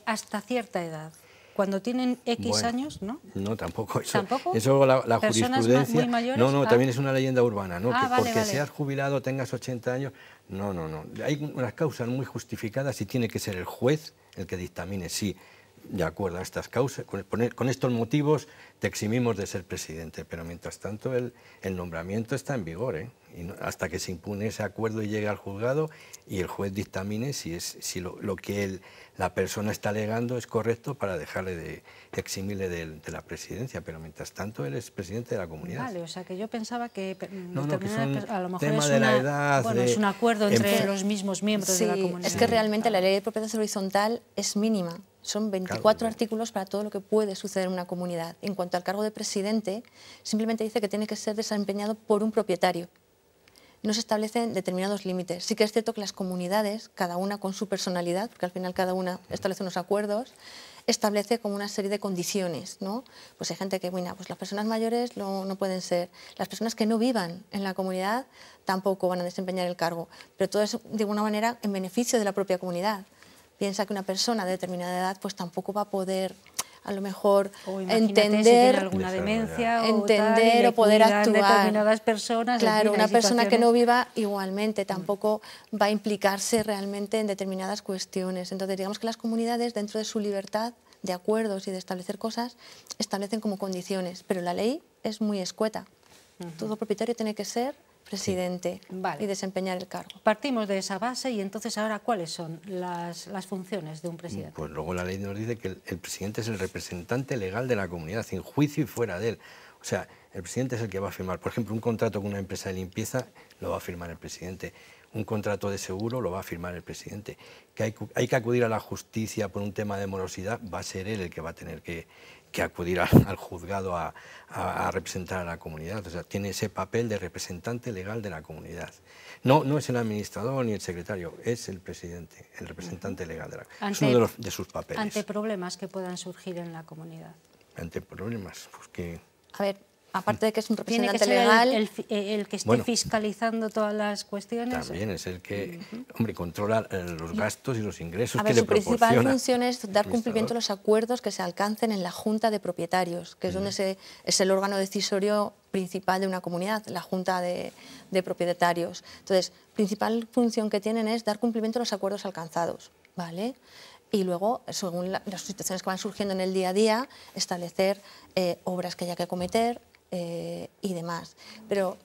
hasta cierta edad. Cuando tienen X años, ¿no? No, tampoco. ¿Tampoco? Eso la jurisprudencia... muy mayores? No, también es una leyenda urbana, ¿no? Que vale, porque seas jubilado, tengas 80 años... No. Hay unas causas muy justificadas y tiene que ser el juez el que dictamine si, de acuerdo a estas causas, con estos motivos te eximimos de ser presidente. Pero mientras tanto el nombramiento está en vigor, ¿eh? Y hasta que se impune ese acuerdo y llegue al juzgado y el juez dictamine si lo que la persona está alegando es correcto para dejarle de eximirle de la presidencia, pero mientras tanto él es presidente de la comunidad. Vale, o sea que yo pensaba que, que a lo mejor tema de la edad, es un acuerdo entre los mismos miembros de la comunidad. Es que realmente la ley de propiedad horizontal es mínima. Son 24 artículos para todo lo que puede suceder en una comunidad. En cuanto al cargo de presidente, simplemente dice que tiene que ser desempeñado por un propietario. No se establecen determinados límites. Sí que es cierto que las comunidades, cada una con su personalidad, porque al final cada una establece unos acuerdos, establece como una serie de condiciones, ¿no? Pues hay gente que, bueno, pues las personas mayores no pueden ser. Las personas que no vivan en la comunidad tampoco van a desempeñar el cargo. Pero todo eso, de alguna manera, en beneficio de la propia comunidad. Piensa que una persona de determinada edad pues tampoco va a poder a lo mejor entender, si alguna demencia o poder actuar. Determinadas personas. Claro, una persona que no viva igualmente tampoco va a implicarse realmente en determinadas cuestiones. Entonces, digamos que las comunidades, dentro de su libertad de acuerdos y de establecer cosas, establecen como condiciones, pero la ley es muy escueta. Todo propietario tiene que ser presidente y desempeñar el cargo. Partimos de esa base y entonces ahora, ¿cuáles son las funciones de un presidente? Pues luego la ley nos dice que el presidente es el representante legal de la comunidad, sin juicio y fuera de él. O sea, el presidente es el que va a firmar. Por ejemplo, un contrato con una empresa de limpieza lo va a firmar el presidente. Un contrato de seguro lo va a firmar el presidente. Que hay que acudir a la justicia por un tema de morosidad, va a ser él el que va a tener que acudir al juzgado a representar a la comunidad. O sea, tiene ese papel de representante legal de la comunidad. No es el administrador ni el secretario, es el presidente, el representante legal de la comunidad. Es uno de sus papeles. Ante problemas que puedan surgir en la comunidad. Ante problemas, pues que... A ver, aparte de que es un representante ¿Tiene que ser legal... el que esté fiscalizando todas las cuestiones? También es el que, hombre, controla los gastos y los ingresos a ver, que le proporciona. Su principal función es dar cumplimiento a los acuerdos que se alcancen en la Junta de Propietarios, que es donde es el órgano decisorio principal de una comunidad, la Junta de Propietarios. Entonces, principal función que tienen es dar cumplimiento a los acuerdos alcanzados, ¿vale? Y luego, según las situaciones que van surgiendo en el día a día, establecer obras que haya que acometer, y demás. Pero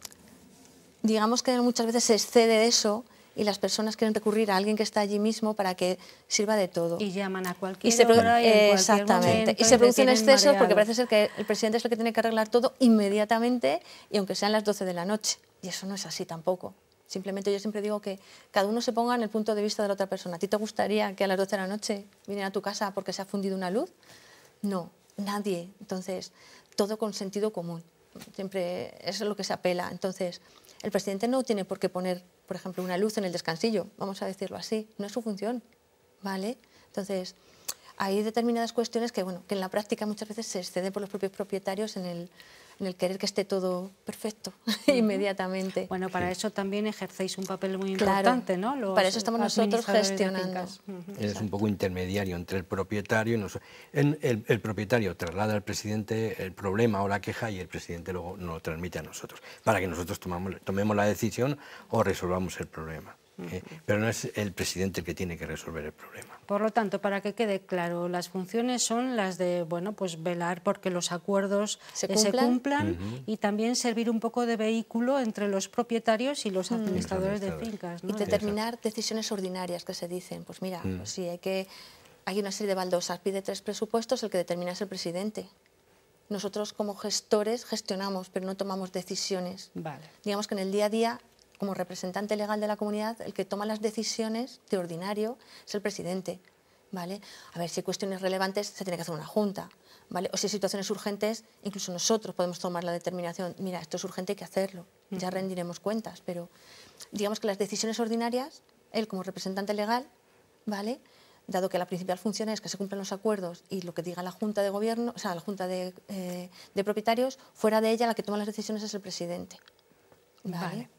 digamos que muchas veces se excede de eso y las personas quieren recurrir a alguien que está allí mismo para que sirva de todo. Y llaman a cualquier hora y en exactamente. Momento, y se producen excesos porque parece ser que el presidente es el que tiene que arreglar todo inmediatamente y aunque sean las 12 de la noche. Y eso no es así tampoco. Simplemente yo siempre digo que cada uno se ponga en el punto de vista de la otra persona. ¿A ti te gustaría que a las 12 de la noche viniera a tu casa porque se ha fundido una luz? No, nadie. Entonces, todo con sentido común. Siempre eso es lo que se apela. Entonces, el presidente no tiene por qué poner, por ejemplo, una luz en el descansillo, vamos a decirlo así, no es su función, ¿vale? Entonces, hay determinadas cuestiones que, bueno, que en la práctica muchas veces se exceden por los propios propietarios en el querer que esté todo perfecto inmediatamente. Bueno, para eso también ejercéis un papel muy Claro, importante, ¿no? Los para eso estamos nosotros administradores de gestionando. fincas. Eres un poco intermediario entre el propietario y nosotros. El propietario traslada al presidente el problema o la queja y el presidente luego nos lo transmite a nosotros, para que nosotros tomemos la decisión o resolvamos el problema. Pero no es el presidente el que tiene que resolver el problema. Por lo tanto, para que quede claro, las funciones son las de, bueno, pues velar porque los acuerdos se cumplan y también servir un poco de vehículo entre los propietarios y los administradores de fincas, ¿no? Y determinar decisiones ordinarias que se dicen. Pues mira, pues si hay una serie de baldosas, pide 3 presupuestos, el que determina es el presidente. Nosotros como gestores gestionamos, pero no tomamos decisiones. Vale. Digamos que en el día a día, como representante legal de la comunidad, el que toma las decisiones de ordinario es el presidente, ¿vale? A ver, si hay cuestiones relevantes se tiene que hacer una junta, ¿vale? O si hay situaciones urgentes, incluso nosotros podemos tomar la determinación, mira, esto es urgente, hay que hacerlo, ya rendiremos cuentas, pero digamos que las decisiones ordinarias, él como representante legal, ¿vale?, dado que la principal función es que se cumplan los acuerdos y lo que diga la Junta de Gobierno, o sea, la Junta de Propietarios, fuera de ella la que toma las decisiones es el presidente. Vale.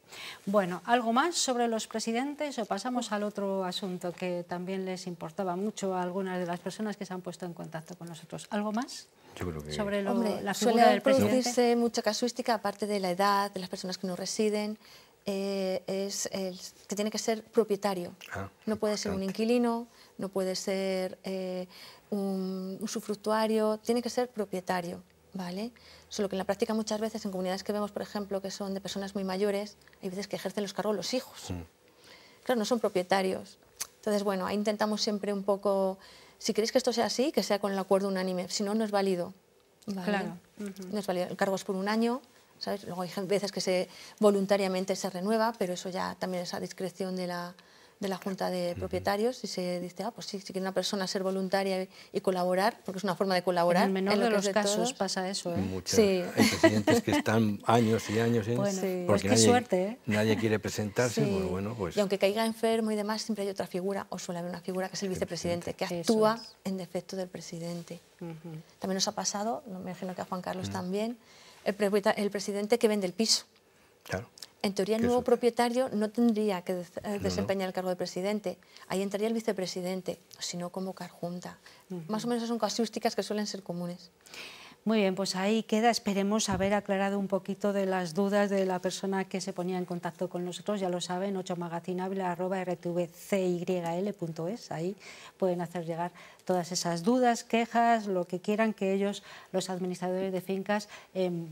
Bueno, ¿algo más sobre los presidentes o pasamos al otro asunto que también les importaba mucho a algunas de las personas que se han puesto en contacto con nosotros? ¿Algo más? Yo creo que... Sobre la figura suele del presidente. producirse mucha casuística, aparte de la edad, de las personas que no residen, es que tiene que ser propietario. No puede ser un inquilino, no puede ser un usufructuario, tiene que ser propietario, ¿vale? Solo que en la práctica muchas veces en comunidades que vemos, por ejemplo, que son de personas muy mayores, hay veces que ejercen los cargos los hijos. Claro, no son propietarios. Entonces, bueno, ahí intentamos siempre un poco, si queréis que esto sea así, que sea con el acuerdo unánime, si no, no es válido. ¿Vale? Claro. No es válido. El cargo es por un año, ¿sabes? Luego hay veces que voluntariamente se renueva, pero eso ya también es a discreción de la Junta de Propietarios, y se dice, pues sí, si quiere una persona ser voluntaria y colaborar, porque es una forma de colaborar. En el menor de los casos todos. pasa eso, ¿eh? Sí. Hay presidentes que están años y años, Bueno, sí. porque pues qué suerte, ¿eh? nadie quiere presentarse, Sí. pues bueno, pues... Y aunque caiga enfermo y demás, siempre hay otra figura, o suele haber una figura, que es el vicepresidente, que actúa en defecto del presidente. También nos ha pasado, me imagino que a Juan Carlos también, el presidente que vende el piso. Claro. En teoría, el nuevo propietario no tendría que desempeñar el cargo de presidente. Ahí entraría el vicepresidente, si no, convocar junta. Más o menos son casuísticas que suelen ser comunes. Muy bien, pues ahí queda. Esperemos haber aclarado un poquito de las dudas de la persona que se ponía en contacto con nosotros. Ya lo saben, 8magazinable@rtvcyl.es. Ahí pueden hacer llegar todas esas dudas, quejas, lo que quieran que ellos, los administradores de fincas,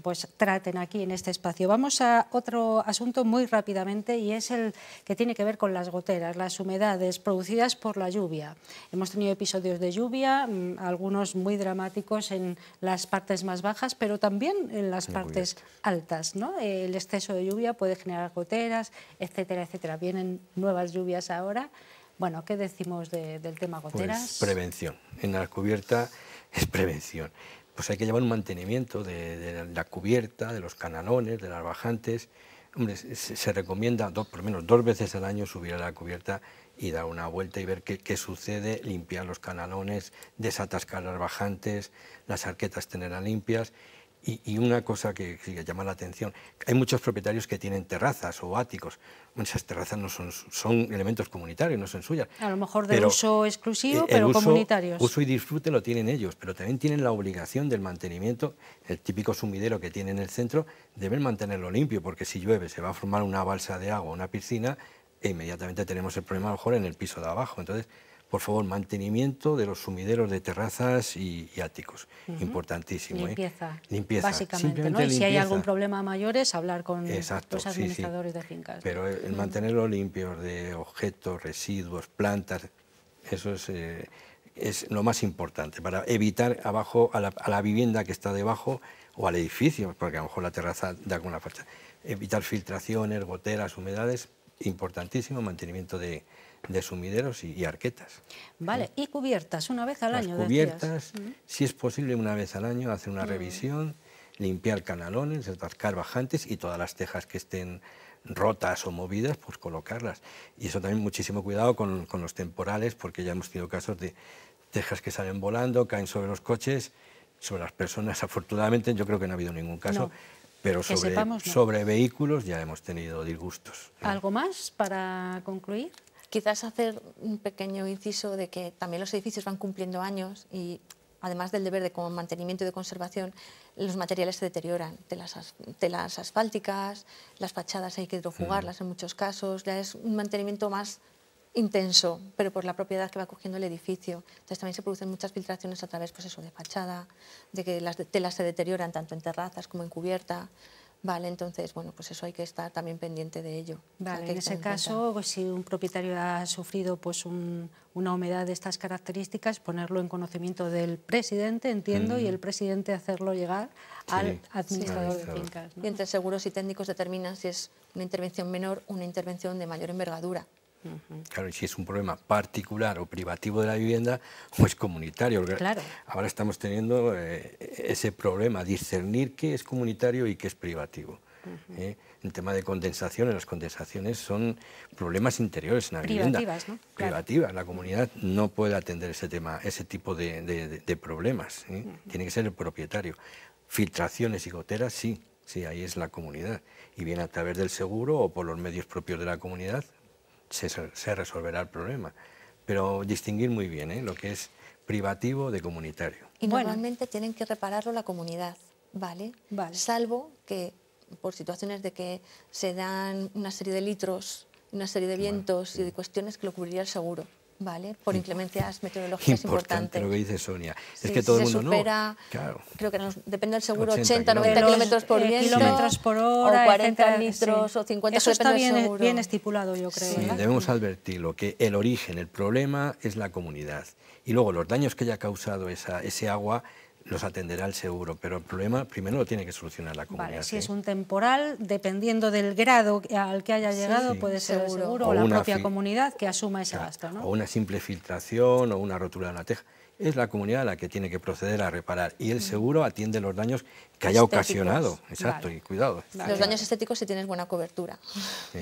pues traten aquí en este espacio. Vamos a otro asunto muy rápidamente, y es el que tiene que ver con las goteras, las humedades producidas por la lluvia. Hemos tenido episodios de lluvia, algunos muy dramáticos en las partes más bajas, pero también en las partes altas, ¿no? El exceso de lluvia puede generar goteras, etcétera, etcétera. Vienen nuevas lluvias ahora. Bueno, ¿qué decimos del tema goteras? Pues prevención. En la cubierta es prevención. Pues hay que llevar un mantenimiento de la cubierta, de los canalones, de las bajantes. Hombre, se recomienda por lo menos 2 veces al año subir a la cubierta y dar una vuelta y ver qué sucede, limpiar los canalones, desatascar las bajantes, las arquetas tenerlas limpias. Y una cosa que llama la atención, hay muchos propietarios que tienen terrazas o áticos. Bueno, esas terrazas no son elementos comunitarios, no son suyas. A lo mejor de uso exclusivo, pero comunitarios. Uso y disfrute lo tienen ellos, pero también tienen la obligación del mantenimiento. El típico sumidero que tiene en el centro deben mantenerlo limpio, porque si llueve se va a formar una balsa de agua, una piscina, e inmediatamente tenemos el problema a lo mejor en el piso de abajo. Entonces, por favor, mantenimiento de los sumideros de terrazas y áticos, importantísimo. Limpieza, limpieza, básicamente, ¿no? Y si hay algún problema mayor es hablar con los administradores de fincas. Pero el mantenerlo limpio de objetos, residuos, plantas, eso es lo más importante para evitar abajo a la vivienda que está debajo o al edificio, porque a lo mejor la terraza da alguna falta. Evitar filtraciones, goteras, humedades, importantísimo, mantenimiento de sumideros y arquetas. Vale, y cubiertas, una vez al año. Las cubiertas, si es posible, una vez al año, hacer una revisión, limpiar canalones, atascar bajantes y todas las tejas que estén rotas o movidas, pues colocarlas. Y eso también muchísimo cuidado con los temporales, porque ya hemos tenido casos de tejas que salen volando, caen sobre los coches, sobre las personas. Afortunadamente yo creo que no ha habido ningún caso, No, pero que sepamos, no. sobre vehículos ya hemos tenido disgustos. ¿Algo más para concluir? Quizás hacer un pequeño inciso de que también los edificios van cumpliendo años y además del deber de mantenimiento y de conservación, los materiales se deterioran. Telas asfálticas, las fachadas hay que hidrofugarlas en muchos casos, ya es un mantenimiento más intenso, pero por la propiedad que va cogiendo el edificio. Entonces también se producen muchas filtraciones a través, pues eso, de fachada, de que las telas se deterioran tanto en terrazas como en cubierta. Vale, entonces, bueno, pues eso hay que estar también pendiente de ello. Vale, O sea, que en ese tener en cuenta. caso, pues, si un propietario ha sufrido pues, una humedad de estas características, ponerlo en conocimiento del presidente, entiendo, y el presidente hacerlo llegar al administrador de fincas, ¿no? Y entre seguros y técnicos determinan si es una intervención menor o una intervención de mayor envergadura. Claro, y si es un problema particular o privativo de la vivienda o es comunitario. Claro. Ahora estamos teniendo ese problema, discernir qué es comunitario y qué es privativo. En tema de condensaciones, las condensaciones son problemas interiores en la vivienda. Privativas, ¿no? Claro. Privativas. La comunidad no puede atender ese tema, ese tipo de problemas. Tiene que ser el propietario. Filtraciones y goteras, sí, ahí es la comunidad. Y bien a través del seguro o por los medios propios de la comunidad se resolverá el problema. Pero distinguir muy bien lo que es privativo de comunitario. Y Bueno. normalmente tienen que repararlo la comunidad, ¿vale? Vale. Salvo que por situaciones de que se dan una serie de litros, una serie de vientos y de cuestiones que lo cubriría el seguro, ¿vale? Por inclemencias meteorológicas Importante importantes. lo que dice Sonia. Sí, Es que todo si el se mundo supera, no. Claro. creo que depende del seguro, 80 80, 90 Los, kilómetros por viento, kilómetros por hora, o 40 etcétera, litros, sí. o 50, Eso está depende del bien, seguro. bien estipulado, yo creo. Sí, ¿verdad? debemos advertirlo, que el origen, el problema es la comunidad. Y luego los daños que haya causado ese agua los atenderá el seguro, pero el problema primero lo tiene que solucionar la comunidad. Vale, si es un temporal, dependiendo del grado al que haya llegado, Sí. puede ser el Seguro. seguro O o la una propia comunidad que asuma ese Claro, gasto, ¿no? o una simple filtración o una rotura de una teja. Es la comunidad la que tiene que proceder a reparar y el seguro atiende los daños que haya Estéticos. ocasionado. Exacto, Vale. y cuidado. Los daños estéticos si tienes buena cobertura.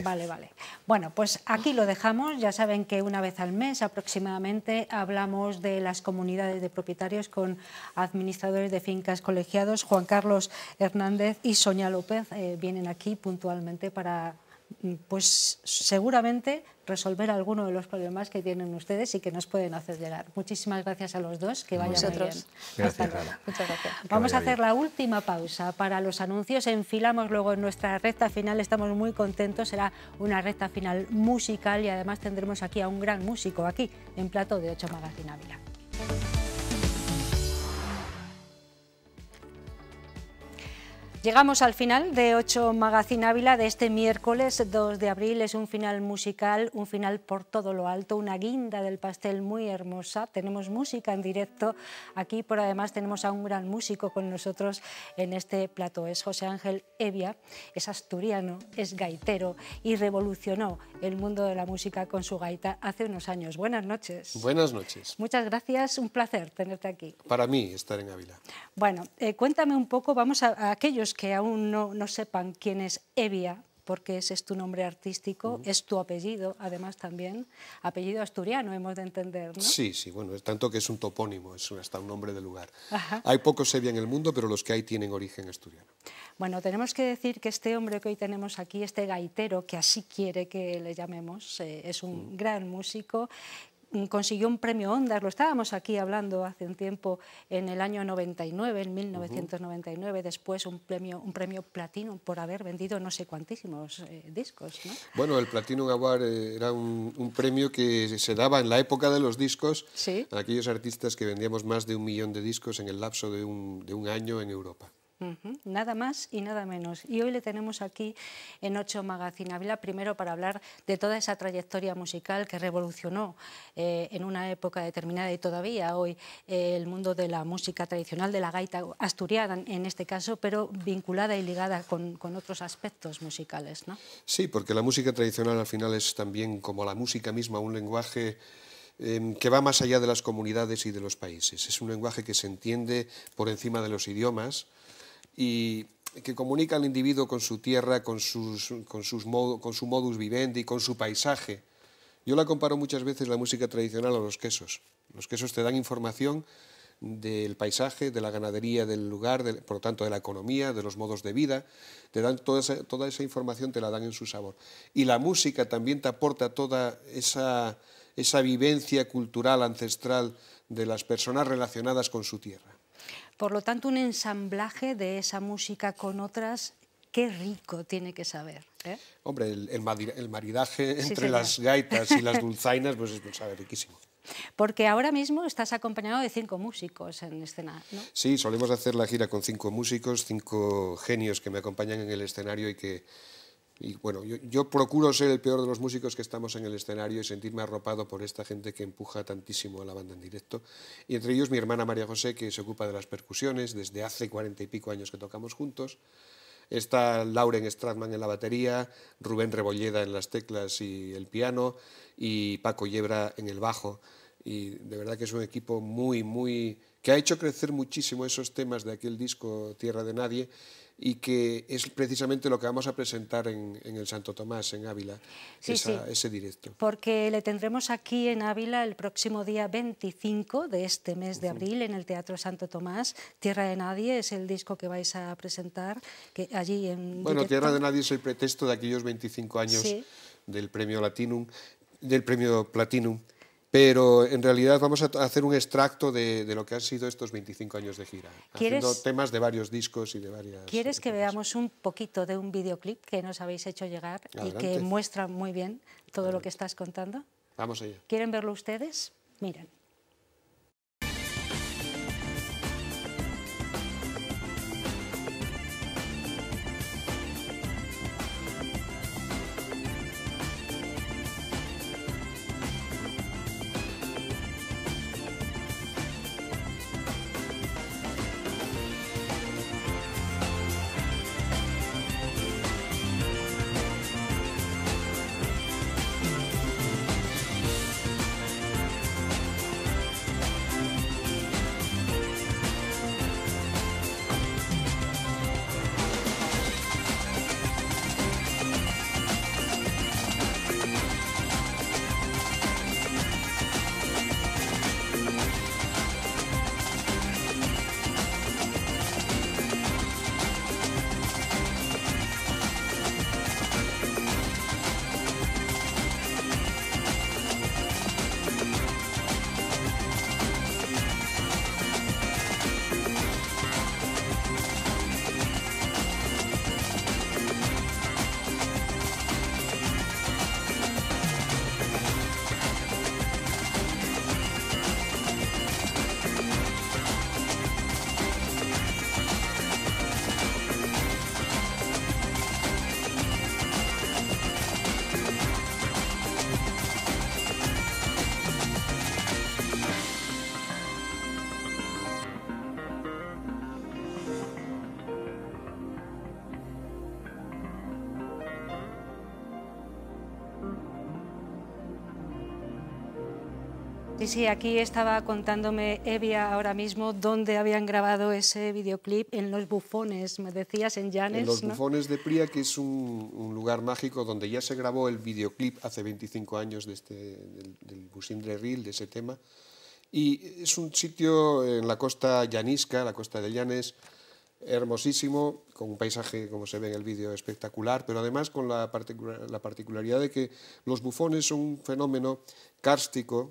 Vale, vale. Bueno, pues aquí lo dejamos. Ya saben que una vez al mes aproximadamente hablamos de las comunidades de propietarios con administradores de fincas colegiados. Juan Carlos Hernández y Sonia López vienen aquí puntualmente para, pues seguramente, resolver alguno de los problemas que tienen ustedes y que nos pueden hacer llegar. Muchísimas gracias a los dos, que vayan muy bien. Vosotros. Gracias, Hasta luego. Ana. Muchas gracias. Vamos a vaya hacer bien. la última pausa para los anuncios. Enfilamos luego en nuestra recta final. Estamos muy contentos. Será una recta final musical y además tendremos aquí a un gran músico aquí en plató de 8 Magazine Ávila. Llegamos al final de 8 Magazine Ávila de este miércoles 2 de abril. Es un final musical, un final por todo lo alto, una guinda del pastel muy hermosa. Tenemos música en directo aquí, pero además tenemos a un gran músico con nosotros en este plató. Es José Ángel Evia, es asturiano, es gaitero y revolucionó el mundo de la música con su gaita hace unos años. Buenas noches. Buenas noches. Muchas gracias, un placer tenerte aquí. Para mí estar en Ávila. Bueno, cuéntame un poco, vamos a aquellos que aún no sepan quién es Evia, porque ese es tu nombre artístico, es tu apellido, además también, apellido asturiano, hemos de entender, ¿no? Sí, bueno, es tanto que es un topónimo, es hasta un nombre de lugar. Ajá. Hay pocos Evia en el mundo, pero los que hay tienen origen asturiano. Bueno, tenemos que decir que este hombre que hoy tenemos aquí, este gaitero, que así quiere que le llamemos, es un gran músico. Consiguió un premio Ondas, lo estábamos aquí hablando hace un tiempo, en el año 99, en 1999, después un premio platino por haber vendido no sé cuantísimos discos, ¿no? Bueno, el Platinum Award era un premio que se daba en la época de los discos Sí. a aquellos artistas que vendíamos más de 1 millón de discos en el lapso de un año en Europa. Nada más y nada menos. Y hoy le tenemos aquí en 8 Magazine Ávila, primero para hablar de toda esa trayectoria musical que revolucionó en una época determinada y todavía hoy el mundo de la música tradicional, de la gaita asturiana en este caso, pero vinculada y ligada con otros aspectos musicales, ¿no? Sí, porque la música tradicional al final es también, como la música misma, un lenguaje que va más allá de las comunidades y de los países. Es un lenguaje que se entiende por encima de los idiomas y que comunica al individuo con su tierra, con su modus vivendi, con su paisaje. Yo la comparo muchas veces la música tradicional a los quesos. Los quesos te dan información del paisaje, de la ganadería del lugar, por lo tanto de la economía, de los modos de vida, te dan toda esa información, te la dan en su sabor. Y la música también te aporta toda esa vivencia cultural ancestral de las personas relacionadas con su tierra. Por lo tanto, un ensamblaje de esa música con otras, qué rico tiene que saber, ¿eh? Hombre, el maridaje Sí, entre señor. las gaitas y las dulzainas, pues sabe riquísimo. Porque ahora mismo estás acompañado de 5 músicos en escena, ¿no? Sí, solemos hacer la gira con 5 músicos, 5 genios que me acompañan en el escenario y bueno, yo procuro ser el peor de los músicos que estamos en el escenario y sentirme arropado por esta gente que empuja tantísimo a la banda en directo. Y entre ellos mi hermana María José, que se ocupa de las percusiones, desde hace 40 y pico años que tocamos juntos. Está Lauren Stratman en la batería, Rubén Rebolleda en las teclas y el piano, y Paco Yebra en el bajo. Y de verdad que es un equipo que ha hecho crecer muchísimo esos temas de aquel disco Tierra de Nadie, y que es precisamente lo que vamos a presentar en el Santo Tomás, en Ávila, ese directo. Porque le tendremos aquí en Ávila el próximo día 25 de este mes de abril en el Teatro Santo Tomás. Tierra de Nadie es el disco que vais a presentar allí en Bueno, directo. Tierra de Nadie es el pretexto de aquellos 25 años del premio Platinum, pero en realidad vamos a hacer un extracto de lo que han sido estos 25 años de gira, haciendo temas de varios discos y de varias... ¿Quieres que veamos un poquito de un videoclip que nos habéis hecho llegar? Adelante. Y que muestra muy bien todo lo que estás contando? Vamos allá. ¿Quieren verlo ustedes? Miren. Sí, aquí estaba contándome Evia ahora mismo dónde habían grabado ese videoclip, en Los Bufones, me decías, en Llanes. En Los Bufones de Pría, que es un lugar mágico donde ya se grabó el videoclip hace 25 años del Busindre Reel, de ese tema. Y es un sitio en la costa llanisca, la costa de Llanes, hermosísimo, con un paisaje, como se ve en el vídeo, espectacular, pero además con la particularidad de que los bufones son un fenómeno kárstico,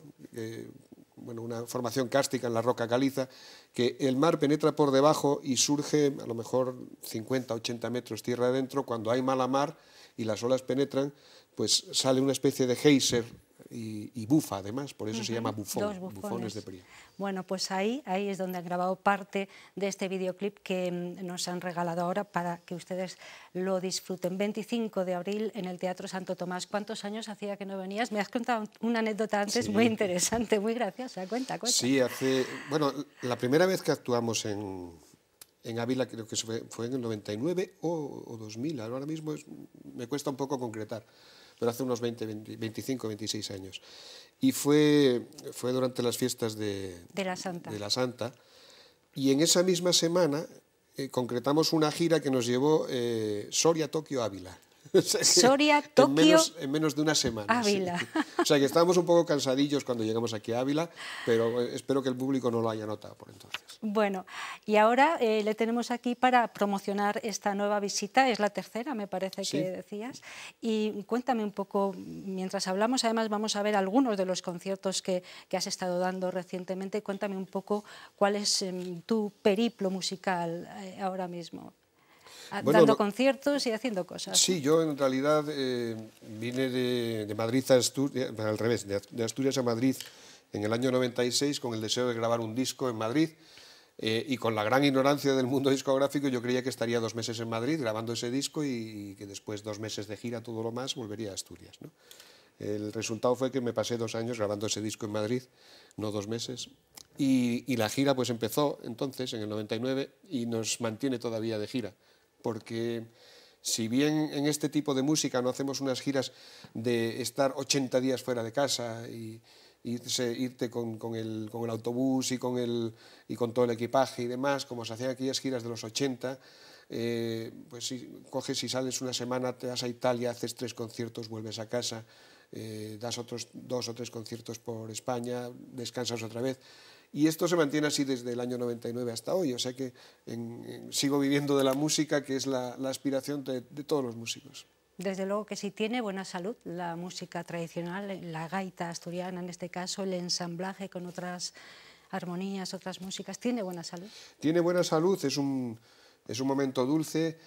bueno, una formación kárstica en la roca caliza, que el mar penetra por debajo y surge a lo mejor 50, 80 metros tierra adentro. Cuando hay mala mar y las olas penetran, pues sale una especie de geyser y bufa, además, por eso se llama bufón, Bufones de Pría. Bueno, pues ahí es donde han grabado parte de este videoclip que nos han regalado ahora para que ustedes lo disfruten. 25 de abril en el Teatro Santo Tomás. ¿Cuántos años hacía que no venías? Me has contado una anécdota antes muy interesante, muy graciosa. Cuenta. Sí, bueno, la primera vez que actuamos en Ávila, creo que fue en el 99 o 2000, ahora mismo me cuesta un poco concretar, pero hace unos 25, 26 años. Y fue durante las fiestas de la Santa. Y en esa misma semana concretamos una gira que nos llevó Soria, Tokio, Ávila. Soria, Tokio, en menos de una semana. Ávila. Sí. O sea que estábamos un poco cansadillos cuando llegamos aquí a Ávila, pero espero que el público no lo haya notado por entonces. Bueno, y ahora le tenemos aquí para promocionar esta nueva visita, es la tercera, me parece Sí. que decías, y cuéntame un poco, mientras hablamos, además vamos a ver algunos de los conciertos que has estado dando recientemente, cuéntame un poco cuál es tu periplo musical ahora mismo. Bueno, Dando conciertos y haciendo cosas. Sí, yo en realidad vine de Madrid a Asturias, al revés, de Asturias a Madrid en el año 96 con el deseo de grabar un disco en Madrid y con la gran ignorancia del mundo discográfico yo creía que estaría 2 meses en Madrid grabando ese disco y que después 2 meses de gira, todo lo más, volvería a Asturias, ¿no? El resultado fue que me pasé 2 años grabando ese disco en Madrid, no 2 meses, y la gira pues empezó entonces, en el 99, y nos mantiene todavía de gira. Porque si bien en este tipo de música no hacemos unas giras de estar 80 días fuera de casa y irte con el autobús y con todo el equipaje y demás, como se hacían aquellas giras de los 80, pues si coges y sales una semana, te vas a Italia, haces 3 conciertos, vuelves a casa, das otros 2 o 3 conciertos por España, descansas otra vez. Y esto se mantiene así desde el año 99 hasta hoy, o sea que sigo viviendo de la música, que es la aspiración de todos los músicos. Desde luego que si tiene buena salud la música tradicional, la gaita asturiana en este caso, el ensamblaje con otras armonías, otras músicas, ¿tiene buena salud? Tiene buena salud, es un momento dulce.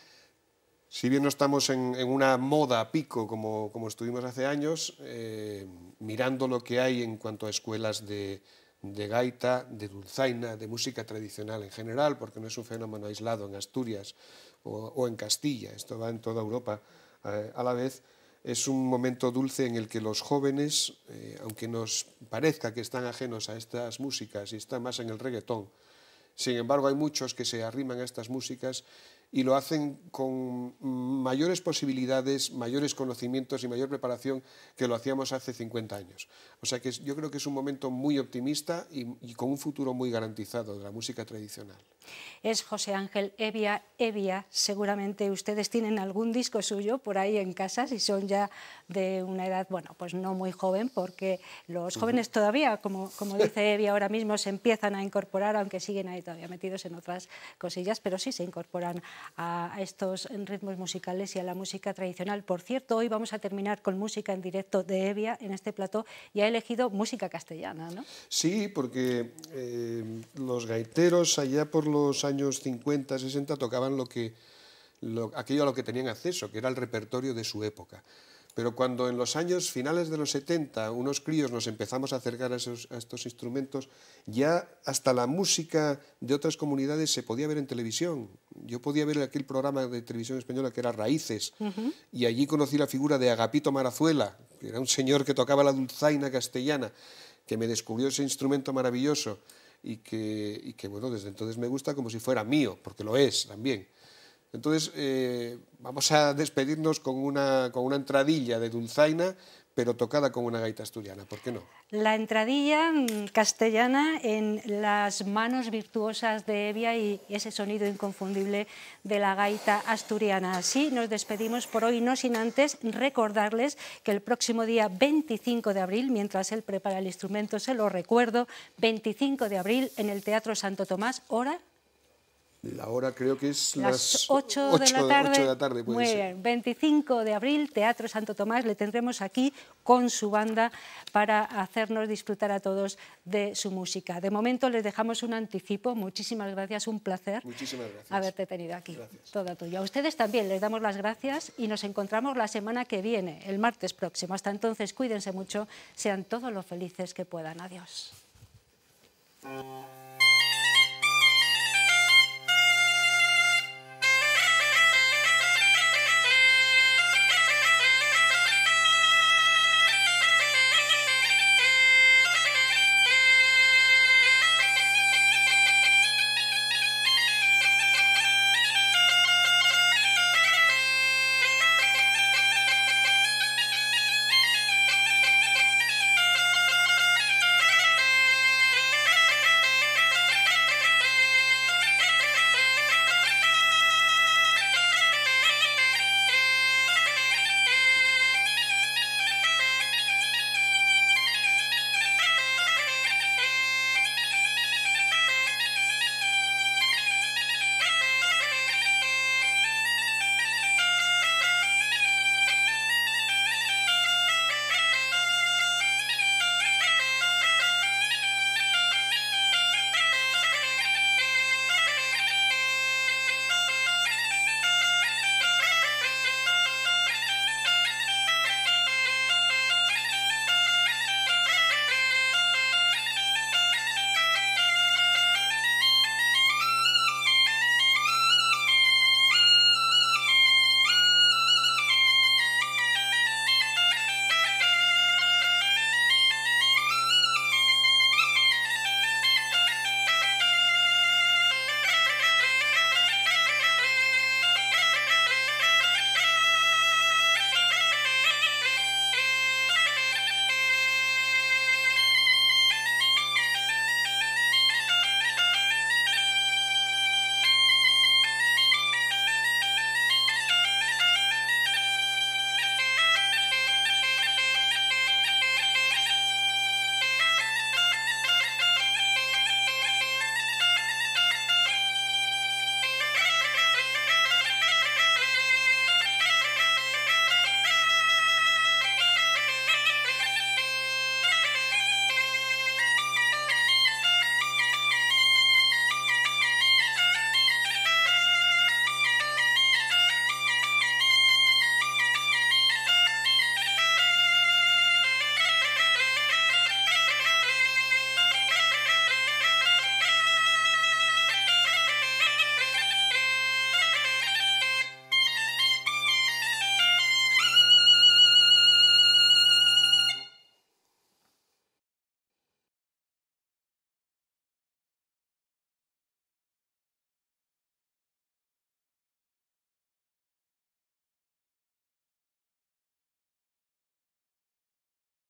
Si bien no estamos en una moda a pico como estuvimos hace años, mirando lo que hay en cuanto a escuelas de gaita, de dulzaina, de música tradicional en general, porque no es un fenómeno aislado en Asturias o en Castilla, esto va en toda Europa a la vez. Es un momento dulce en el que los jóvenes, aunque nos parezca que están ajenos a estas músicas y están más en el reggaetón, sin embargo hay muchos que se arriman a estas músicas y lo hacen con mayores posibilidades, mayores conocimientos y mayor preparación que lo hacíamos hace 50 años. O sea que yo creo que es un momento muy optimista y con un futuro muy garantizado de la música tradicional. Es José Ángel Hevia. Hevia, seguramente ustedes tienen algún disco suyo por ahí en casa, si son ya de una edad, bueno, pues no muy joven, porque los jóvenes todavía, como dice Hevia ahora mismo, se empiezan a incorporar, aunque siguen ahí todavía metidos en otras cosillas, pero sí se incorporan a estos ritmos musicales y a la música tradicional. Por cierto, hoy vamos a terminar con música en directo de Hevia en este plató y ha elegido música castellana, ¿no? Sí, porque los gaiteros allá por los años 50, 60 tocaban aquello a lo que tenían acceso, que era el repertorio de su época. Pero cuando en los años finales de los 70 unos críos nos empezamos a acercar a estos instrumentos, ya hasta la música de otras comunidades se podía ver en televisión. Yo podía ver aquel programa de televisión española que era Raíces, y allí conocí la figura de Agapito Marazuela, que era un señor que tocaba la dulzaina castellana, que me descubrió ese instrumento maravilloso y que bueno, desde entonces me gusta como si fuera mío, porque lo es también. Entonces, vamos a despedirnos con una entradilla de dulzaina, pero tocada con una gaita asturiana, ¿por qué no? La entradilla castellana en las manos virtuosas de Hevia y ese sonido inconfundible de la gaita asturiana. Así nos despedimos por hoy, no sin antes recordarles que el próximo día 25 de abril, mientras él prepara el instrumento, se lo recuerdo, 25 de abril en el Teatro Santo Tomás, ¿hora? La hora creo que es las 8 de la tarde. 8 de la tarde puede Muy ser. bien, 25 de abril, Teatro Santo Tomás, le tendremos aquí con su banda para hacernos disfrutar a todos de su música. De momento les dejamos un anticipo, muchísimas gracias, un placer Muchísimas gracias. haberte tenido aquí, Gracias. toda tuya. A ustedes también les damos las gracias y nos encontramos la semana que viene, el martes próximo. Hasta entonces, cuídense mucho, sean todos lo felices que puedan. Adiós.